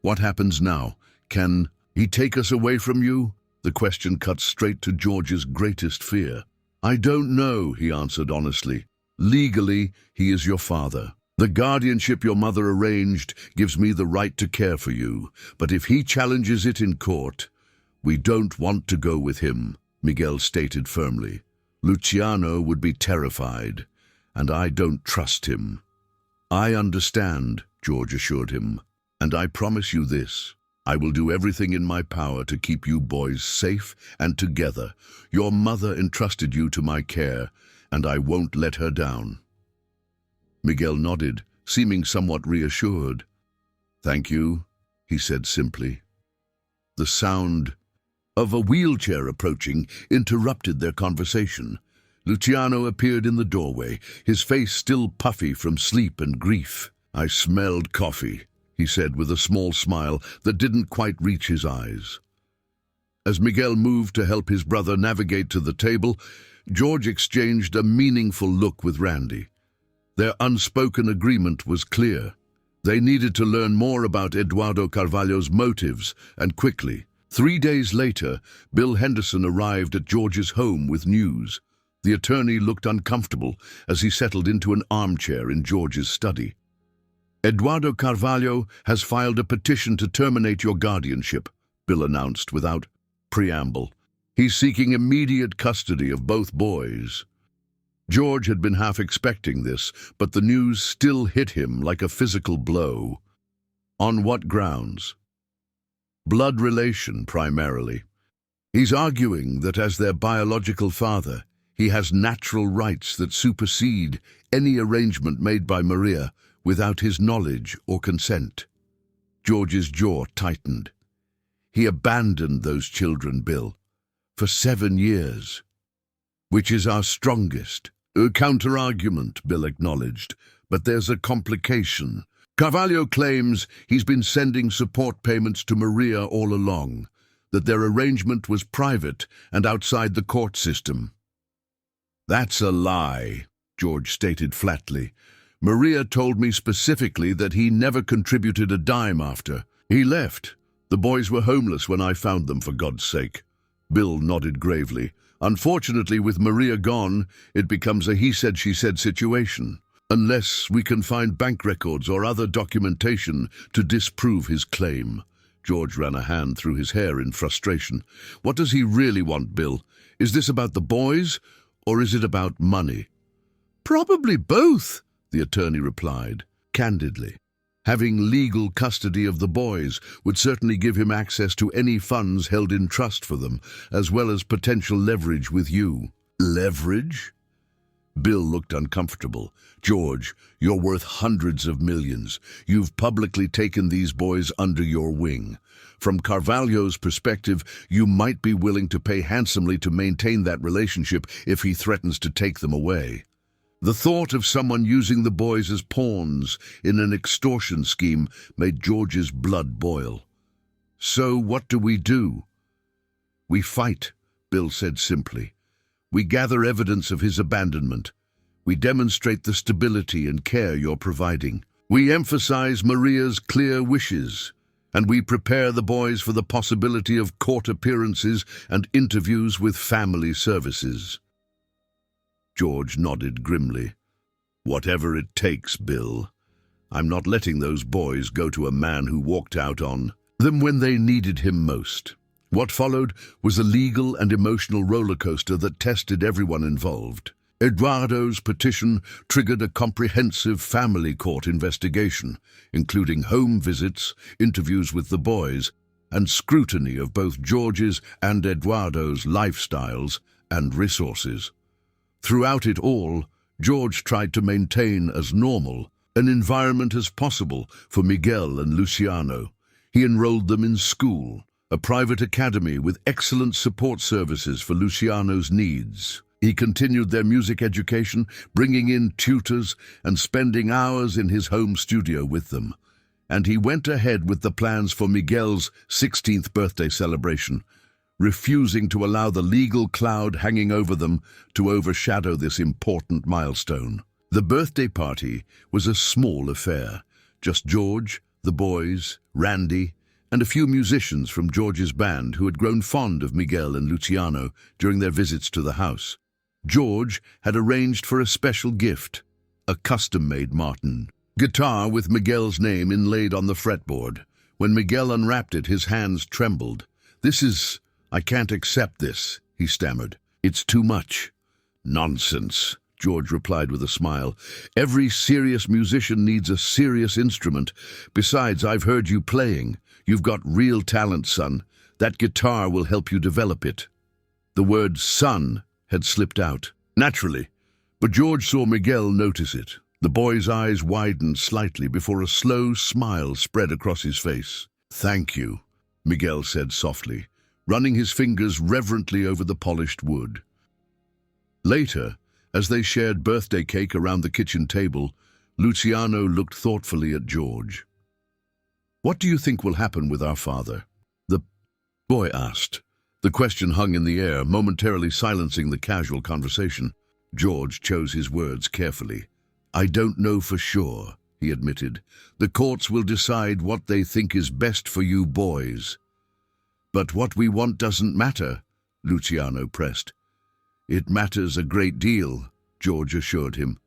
"What happens now? Can he take us away from you?" The question cut straight to George's greatest fear. "I don't know," he answered honestly. "Legally, he is your father. The guardianship your mother arranged gives me the right to care for you, but if he challenges it in court, we don't want to go with him, Miguel stated firmly. Luciano would be terrified, and I don't trust him. I understand, George assured him, and I promise you this. I will do everything in my power to keep you boys safe and together. Your mother entrusted you to my care, and I won't let her down. Miguel nodded, seeming somewhat reassured. Thank you, he said simply. The sound of a wheelchair approaching interrupted their conversation. Luciano appeared in the doorway, his face still puffy from sleep and grief. I smelled coffee, he said with a small smile that didn't quite reach his eyes. As Miguel moved to help his brother navigate to the table, George exchanged a meaningful look with Randy. Their unspoken agreement was clear. They needed to learn more about Eduardo Carvalho's motives, and quickly. 3 days later, Bill Henderson arrived at George's home with news. The attorney looked uncomfortable as he settled into an armchair in George's study. Eduardo Carvalho has filed a petition to terminate your guardianship, Bill announced without preamble. He's seeking immediate custody of both boys. George had been half expecting this, but the news still hit him like a physical blow. On what grounds? Blood relation, primarily. He's arguing that as their biological father, he has natural rights that supersede any arrangement made by Maria without his knowledge or consent. George's jaw tightened. He abandoned those children, Bill, for 7 years. Which is our strongest. A counter-argument, Bill acknowledged, but there's a complication. Carvalho claims he's been sending support payments to Maria all along, that their arrangement was private and outside the court system. That's a lie, George stated flatly. Maria told me specifically that he never contributed a dime after. He left. The boys were homeless when I found them, for God's sake. Bill nodded gravely. Unfortunately, with Maria gone, it becomes a he-said-she-said situation, unless we can find bank records or other documentation to disprove his claim. George ran a hand through his hair in frustration. What does he really want, Bill? Is this about the boys, or is it about money? Probably both, the attorney replied, candidly. Having legal custody of the boys would certainly give him access to any funds held in trust for them, as well as potential leverage with you. Leverage? Bill looked uncomfortable. George, you're worth hundreds of millions. You've publicly taken these boys under your wing. From Carvalho's perspective, you might be willing to pay handsomely to maintain that relationship if he threatens to take them away. The thought of someone using the boys as pawns in an extortion scheme made George's blood boil. So what do we do? We fight, Bill said simply. We gather evidence of his abandonment. We demonstrate the stability and care you're providing. We emphasize Maria's clear wishes, and we prepare the boys for the possibility of court appearances and interviews with family services. George nodded grimly. Whatever it takes, Bill. I'm not letting those boys go to a man who walked out on them when they needed him most. What followed was a legal and emotional roller coaster that tested everyone involved. Eduardo's petition triggered a comprehensive family court investigation, including home visits, interviews with the boys, and scrutiny of both George's and Eduardo's lifestyles and resources. Throughout it all, George tried to maintain as normal an environment as possible for Miguel and Luciano. He enrolled them in school, a private academy with excellent support services for Luciano's needs. He continued their music education, bringing in tutors and spending hours in his home studio with them. And he went ahead with the plans for Miguel's 16th birthday celebration, refusing to allow the legal cloud hanging over them to overshadow this important milestone. The birthday party was a small affair. Just George, the boys, Randy, and a few musicians from George's band who had grown fond of Miguel and Luciano during their visits to the house. George had arranged for a special gift, a custom-made Martin, guitar with Miguel's name inlaid on the fretboard. When Miguel unwrapped it, his hands trembled. I can't accept this," he stammered. "It's too much." "Nonsense," George replied with a smile. "Every serious musician needs a serious instrument. Besides, I've heard you playing. You've got real talent, son. That guitar will help you develop it." The word "son" had slipped out. Naturally, but George saw Miguel notice it. The boy's eyes widened slightly before a slow smile spread across his face. "Thank you," Miguel said softly, running his fingers reverently over the polished wood. Later, as they shared birthday cake around the kitchen table, Luciano looked thoughtfully at George. "What do you think will happen with our father?" the boy asked. The question hung in the air, momentarily silencing the casual conversation. George chose his words carefully. "I don't know for sure," he admitted. "The courts will decide what they think is best for you boys." "But what we want doesn't matter," Luciano pressed. "It matters a great deal," George assured him.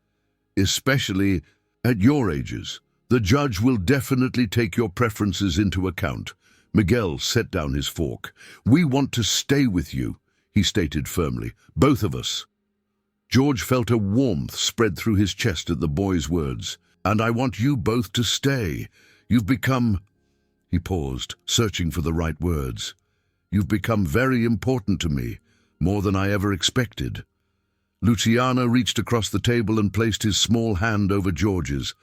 "Especially at your ages. The judge will definitely take your preferences into account." Miguel set down his fork. "We want to stay with you," he stated firmly. "Both of us." George felt a warmth spread through his chest at the boy's words. "And I want you both to stay. You've become—" He paused, searching for the right words. "You've become very important to me, more than I ever expected." Luciano reached across the table and placed his small hand over George's.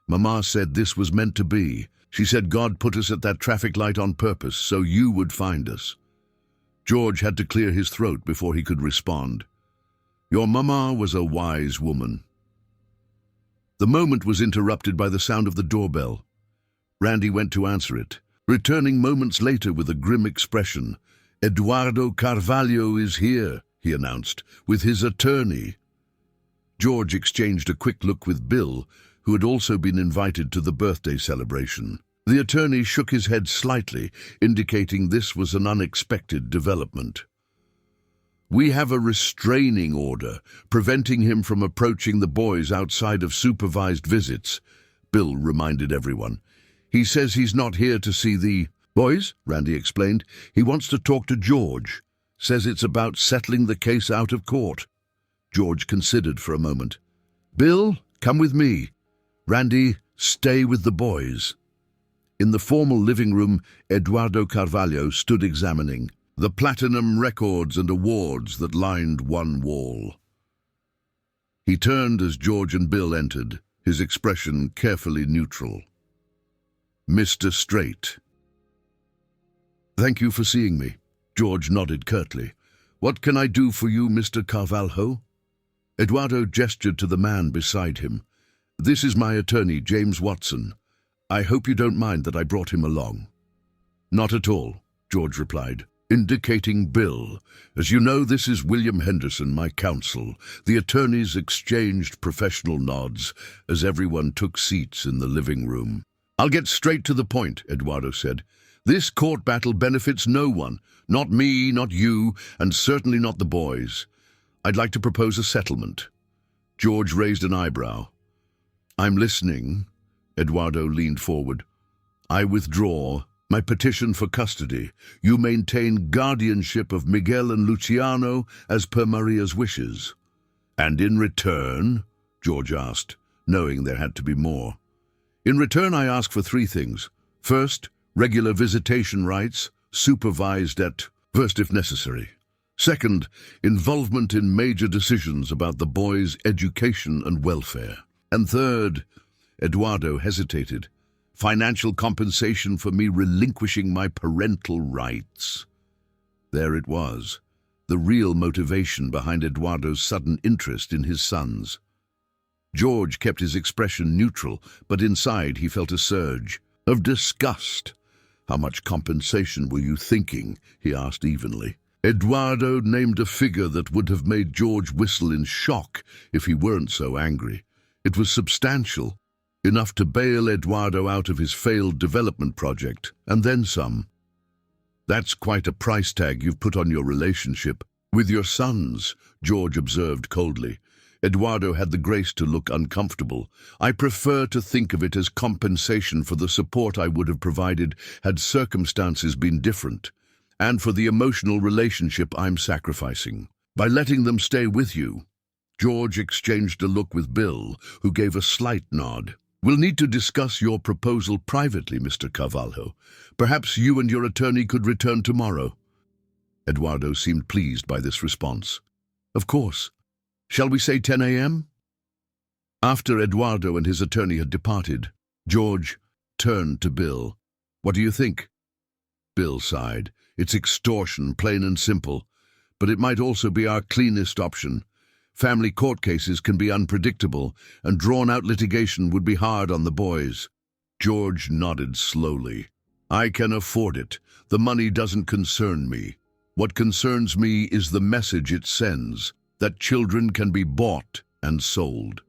"Mama said this was meant to be. She said God put us at that traffic light on purpose, so you would find us." George had to clear his throat before he could respond. "Your mama was a wise woman." The moment was interrupted by the sound of the doorbell. Randy went to answer it, returning moments later with a grim expression. "Eduardo Carvalho is here," he announced, "with his attorney." George exchanged a quick look with Bill, who had also been invited to the birthday celebration. The attorney shook his head slightly, indicating this was an unexpected development. "We have a restraining order, preventing him from approaching the boys outside of supervised visits," Bill reminded everyone. "He says he's not here to see the boys," Randy explained. "He wants to talk to George. Says it's about settling the case out of court." George considered for a moment. "Bill, come with me. Randy, stay with the boys." In the formal living room, Eduardo Carvalho stood examining the platinum records and awards that lined one wall. He turned as George and Bill entered, his expression carefully neutral. "Mr. Strait." "Thank you for seeing me." George nodded curtly. "What can I do for you, Mr. Carvalho?" Eduardo gestured to the man beside him. "This is my attorney, James Watson. I hope you don't mind that I brought him along." "Not at all," George replied, indicating Bill. "As you know, this is William Henderson, my counsel." The attorneys exchanged professional nods as everyone took seats in the living room. "I'll get straight to the point," Eduardo said. "This court battle benefits no one. Not me, not you, and certainly not the boys. I'd like to propose a settlement." George raised an eyebrow. "I'm listening." Eduardo leaned forward. "I withdraw my petition for custody. You maintain guardianship of Miguel and Luciano as per Maria's wishes." "And in return?" George asked, knowing there had to be more. "In return, I ask for three things. First, regular visitation rights, supervised at first if necessary. Second, involvement in major decisions about the boys' education and welfare. And third," Eduardo hesitated, "financial compensation for me relinquishing my parental rights." There it was, the real motivation behind Eduardo's sudden interest in his sons. George kept his expression neutral, but inside he felt a surge of disgust. "How much compensation were you thinking?" he asked evenly. Eduardo named a figure that would have made George whistle in shock if he weren't so angry. It was substantial, enough to bail Eduardo out of his failed development project, and then some. "That's quite a price tag you've put on your relationship with your sons," George observed coldly. Eduardo had the grace to look uncomfortable. I prefer to think of it as compensation for the support I would have provided had circumstances been different, and for the emotional relationship I'm sacrificing. By letting them stay with you. George exchanged a look with Bill, who gave a slight nod. We'll need to discuss your proposal privately, Mr. Carvalho. Perhaps you and your attorney could return tomorrow. Eduardo seemed pleased by this response. Of course. Shall we say 10 a.m.? After Eduardo and his attorney had departed, George turned to Bill. What do you think? Bill sighed. It's extortion, plain and simple. But it might also be our cleanest option. Family court cases can be unpredictable, and drawn-out litigation would be hard on the boys. George nodded slowly. I can afford it. The money doesn't concern me. What concerns me is the message it sends, that children can be bought and sold.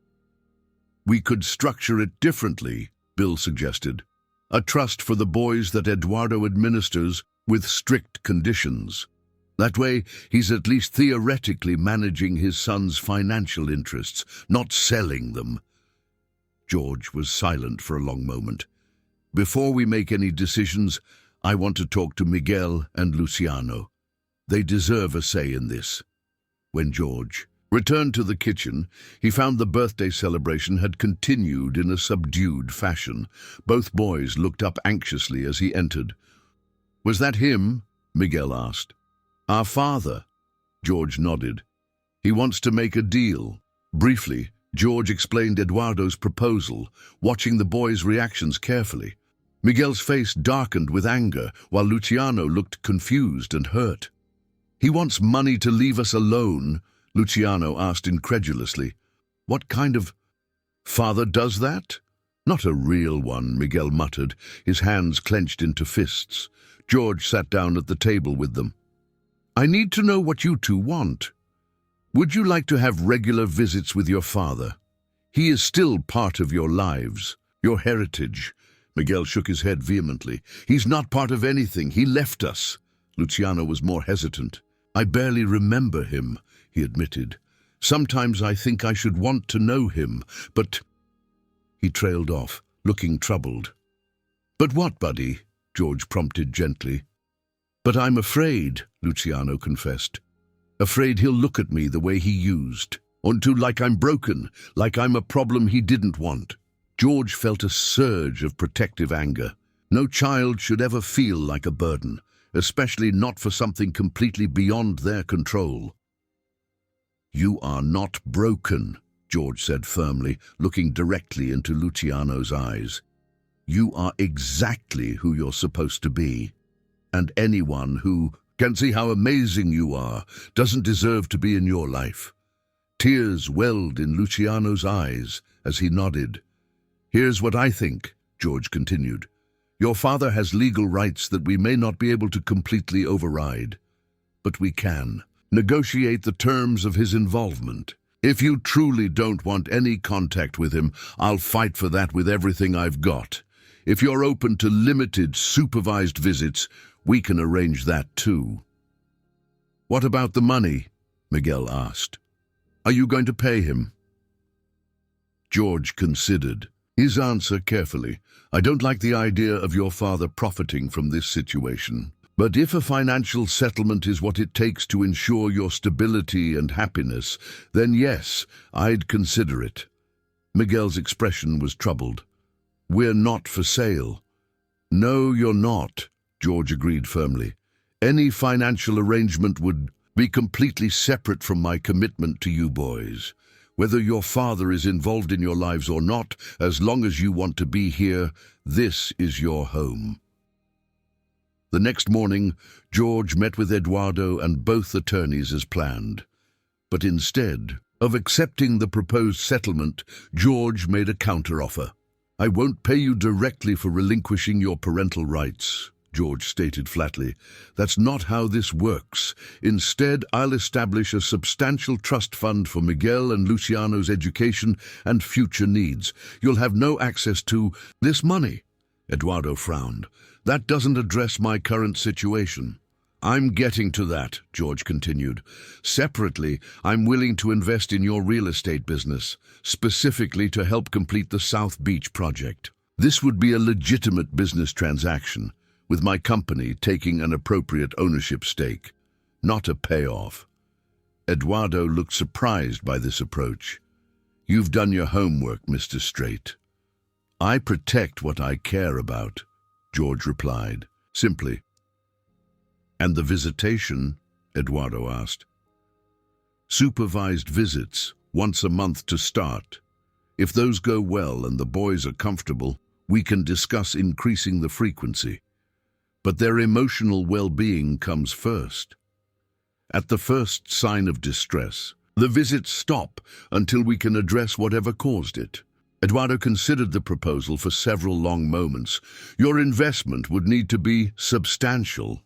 We could structure it differently, Bill suggested. A trust for the boys that Eduardo administers with strict conditions. That way, he's at least theoretically managing his son's financial interests, not selling them. George was silent for a long moment. Before we make any decisions, I want to talk to Miguel and Luciano. They deserve a say in this. When George returned to the kitchen, he found the birthday celebration had continued in a subdued fashion. Both boys looked up anxiously as he entered. Was that him? Miguel asked. Our father. George nodded. He wants to make a deal. Briefly, George explained Eduardo's proposal, watching the boys' reactions carefully. Miguel's face darkened with anger, while Luciano looked confused and hurt. He wants money to leave us alone, Luciano asked incredulously. What kind of father does that? Not a real one, Miguel muttered, his hands clenched into fists. George sat down at the table with them. I need to know what you two want. Would you like to have regular visits with your father? He is still part of your lives, your heritage. Miguel shook his head vehemently. He's not part of anything. He left us. Luciano was more hesitant. I barely remember him, he admitted. Sometimes I think I should want to know him, but... He trailed off, looking troubled. But what, buddy? George prompted gently. But I'm afraid, Luciano confessed. Afraid he'll look at me the way he used. Onto like I'm broken, like I'm a problem he didn't want. George felt a surge of protective anger. No child should ever feel like a burden, especially not for something completely beyond their control. You are not broken, George said firmly, looking directly into Luciano's eyes. You are exactly who you're supposed to be. And anyone who can see how amazing you are doesn't deserve to be in your life. Tears welled in Luciano's eyes as he nodded. Here's what I think, George continued. Your father has legal rights that we may not be able to completely override. But we can negotiate the terms of his involvement. If you truly don't want any contact with him, I'll fight for that with everything I've got. If you're open to limited, supervised visits, we can arrange that too. What about the money? Miguel asked. Are you going to pay him? George considered his answer carefully. I don't like the idea of your father profiting from this situation. But if a financial settlement is what it takes to ensure your stability and happiness, then yes, I'd consider it. Miguel's expression was troubled. We're not for sale. No, you're not, George agreed firmly. Any financial arrangement would be completely separate from my commitment to you boys. Whether your father is involved in your lives or not, as long as you want to be here, this is your home. The next morning, George met with Eduardo and both attorneys as planned. But instead of accepting the proposed settlement, George made a counteroffer. I won't pay you directly for relinquishing your parental rights, George stated flatly. That's not how this works. Instead, I'll establish a substantial trust fund for Miguel and Luciano's education and future needs. You'll have no access to this money. Eduardo frowned. That doesn't address my current situation. I'm getting to that, George continued. Separately, I'm willing to invest in your real estate business, specifically to help complete the South Beach project. This would be a legitimate business transaction, with my company taking an appropriate ownership stake, not a payoff. Eduardo looked surprised by this approach. You've done your homework, Mr. Strait. I protect what I care about, George replied, simply. And the visitation? Eduardo asked. Supervised visits, once a month to start. If those go well and the boys are comfortable, we can discuss increasing the frequency. But their emotional well-being comes first. At the first sign of distress, the visits stop until we can address whatever caused it. Eduardo considered the proposal for several long moments. Your investment would need to be substantial.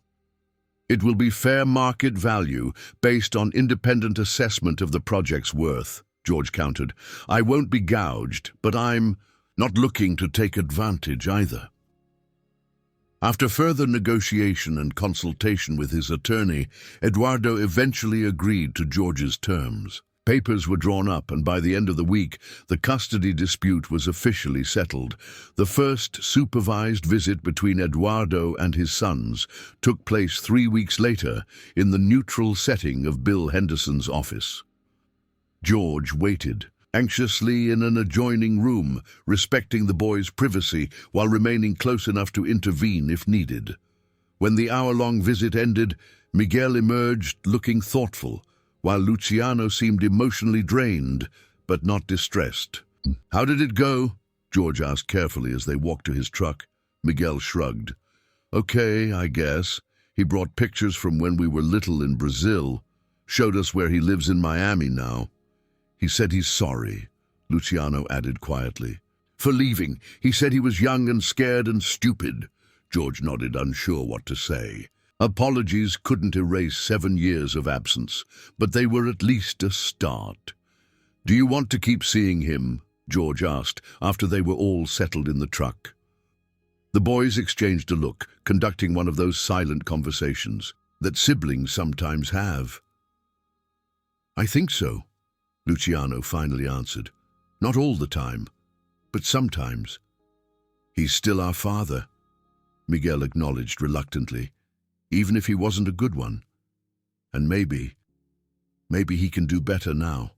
It will be fair market value based on independent assessment of the project's worth, George countered. I won't be gouged, but I'm not looking to take advantage either. After further negotiation and consultation with his attorney, Eduardo eventually agreed to George's terms. Papers were drawn up, and by the end of the week, the custody dispute was officially settled. The first supervised visit between Eduardo and his sons took place 3 weeks later in the neutral setting of Bill Henderson's office. George waited, anxiously in an adjoining room, respecting the boys' privacy while remaining close enough to intervene if needed. When the hour-long visit ended, Miguel emerged looking thoughtful, while Luciano seemed emotionally drained, but not distressed. How did it go? George asked carefully as they walked to his truck. Miguel shrugged. Okay, I guess. He brought pictures from when we were little in Brazil, showed us where he lives in Miami now. He said he's sorry, Luciano added quietly. For leaving. He said he was young and scared and stupid. George nodded, unsure what to say. Apologies couldn't erase 7 years of absence, but they were at least a start. Do you want to keep seeing him? George asked, after they were all settled in the truck. The boys exchanged a look, conducting one of those silent conversations that siblings sometimes have. I think so, Luciano finally answered. Not all the time, but sometimes. He's still our father, Miguel acknowledged reluctantly, even if he wasn't a good one. And maybe he can do better now.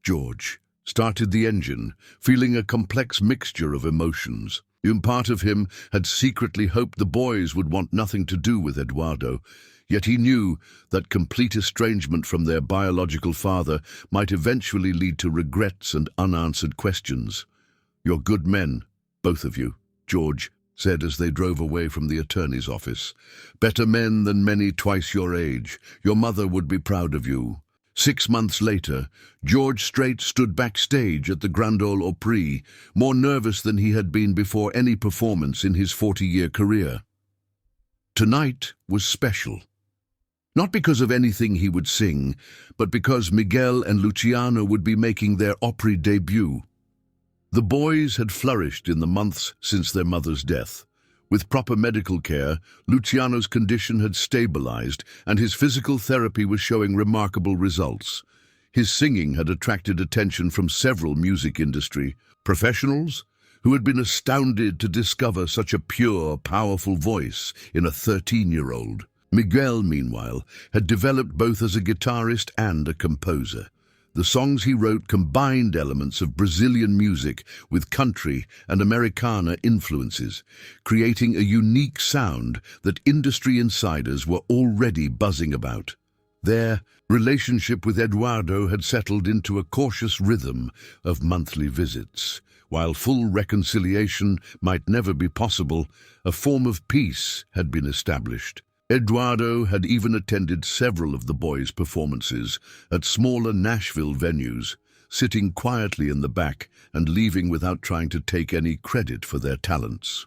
George started the engine, feeling a complex mixture of emotions. Part of him had secretly hoped the boys would want nothing to do with Eduardo, yet he knew that complete estrangement from their biological father might eventually lead to regrets and unanswered questions. You're good men, both of you, George said as they drove away from the attorney's office. Better men than many twice your age. Your mother would be proud of you. 6 months later, George Strait stood backstage at the Grand Ole Opry, more nervous than he had been before any performance in his 40-year career. Tonight was special. Not because of anything he would sing, but because Miguel and Luciano would be making their Opry debut. The boys had flourished in the months since their mother's death. With proper medical care, Luciano's condition had stabilized, and his physical therapy was showing remarkable results. His singing had attracted attention from several music industry professionals who had been astounded to discover such a pure, powerful voice in a 13-year-old. Miguel, meanwhile, had developed both as a guitarist and a composer. The songs he wrote combined elements of Brazilian music with country and Americana influences, creating a unique sound that industry insiders were already buzzing about. Their relationship with Eduardo had settled into a cautious rhythm of monthly visits. While full reconciliation might never be possible, a form of peace had been established. Eduardo had even attended several of the boys' performances at smaller Nashville venues, sitting quietly in the back and leaving without trying to take any credit for their talents.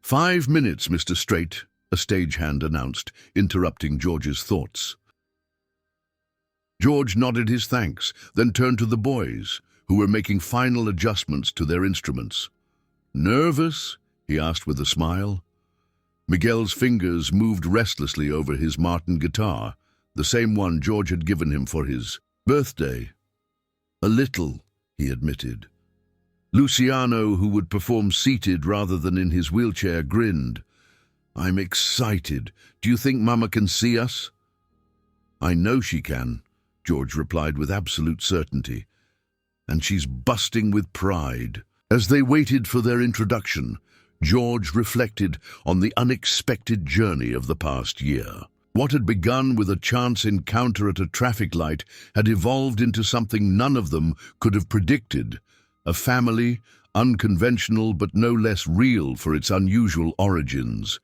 5 minutes, Mr. Strait, a stagehand announced, interrupting George's thoughts. George nodded his thanks, then turned to the boys, who were making final adjustments to their instruments. Nervous? He asked with a smile. Miguel's fingers moved restlessly over his Martin guitar, the same one George had given him for his birthday. "A little," he admitted. Luciano, who would perform seated rather than in his wheelchair, grinned. "I'm excited. Do you think Mama can see us?" "I know she can," George replied with absolute certainty. "And she's busting with pride." As they waited for their introduction, George reflected on the unexpected journey of the past year. What had begun with a chance encounter at a traffic light had evolved into something none of them could have predicted. A family, unconventional but no less real for its unusual origins.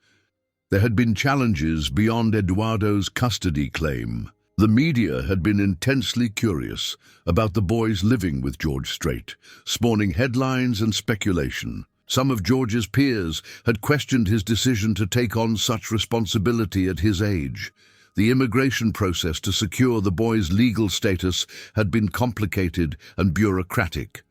There had been challenges beyond Eduardo's custody claim. The media had been intensely curious about the boys living with George Strait, spawning headlines and speculation. Some of George's peers had questioned his decision to take on such responsibility at his age. The immigration process to secure the boys' legal status had been complicated and bureaucratic.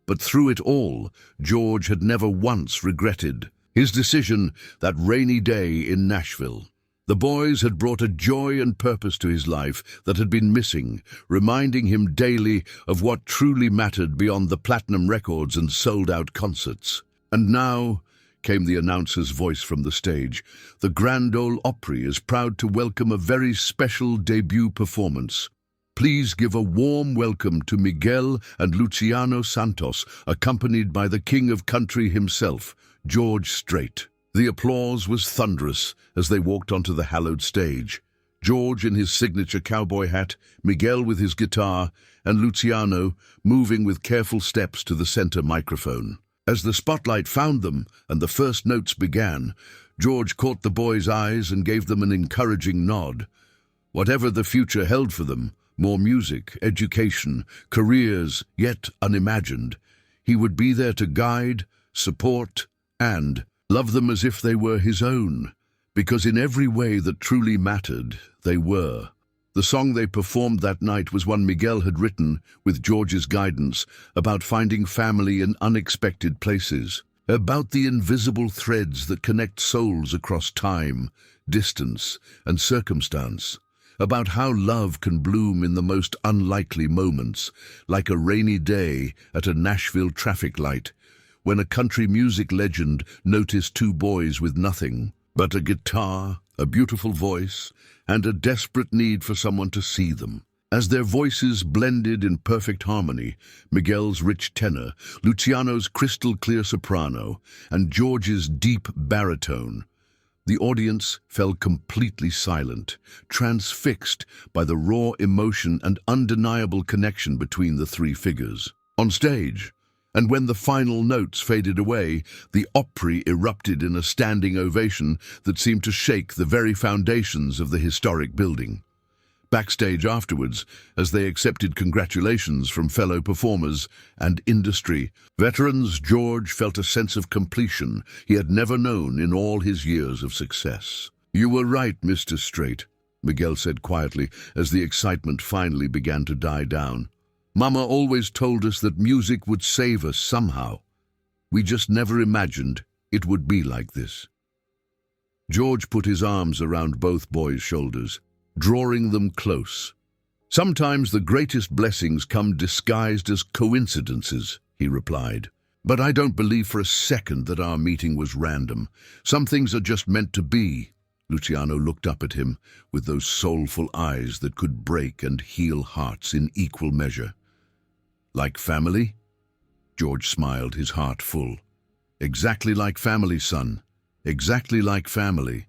But through it all, George had never once regretted his decision that rainy day in Nashville. The boys had brought a joy and purpose to his life that had been missing, reminding him daily of what truly mattered beyond the platinum records and sold-out concerts. And now came the announcer's voice from the stage. "The Grand Ole Opry is proud to welcome a very special debut performance. Please give a warm welcome to Miguel and Luciano Santos, accompanied by the King of Country himself, George Strait." The applause was thunderous as they walked onto the hallowed stage. George in his signature cowboy hat, Miguel with his guitar, and Luciano moving with careful steps to the center microphone. As the spotlight found them and the first notes began, George caught the boys' eyes and gave them an encouraging nod. Whatever the future held for them, more music, education, careers yet unimagined, he would be there to guide, support, and love them as if they were his own, because in every way that truly mattered, they were. The song they performed that night was one Miguel had written, with George's guidance, about finding family in unexpected places, about the invisible threads that connect souls across time, distance, and circumstance, about how love can bloom in the most unlikely moments, like a rainy day at a Nashville traffic light, when a country music legend noticed two boys with nothing but a guitar, a beautiful voice, and a desperate need for someone to see them. As their voices blended in perfect harmony, Miguel's rich tenor, Luciano's crystal-clear soprano, and George's deep baritone, the audience fell completely silent, transfixed by the raw emotion and undeniable connection between the three figures. On stage, and when the final notes faded away, the Opry erupted in a standing ovation that seemed to shake the very foundations of the historic building. Backstage afterwards, as they accepted congratulations from fellow performers and industry veterans, George felt a sense of completion he had never known in all his years of success. "You were right, Mr. Strait," Miguel said quietly as the excitement finally began to die down. "Mama always told us that music would save us somehow. We just never imagined it would be like this." George put his arms around both boys' shoulders, drawing them close. "Sometimes the greatest blessings come disguised as coincidences," he replied. "But I don't believe for a second that our meeting was random. Some things are just meant to be." Luciano looked up at him with those soulful eyes that could break and heal hearts in equal measure. "Like family?" George smiled, his heart full. "Exactly like family, son. Exactly like family."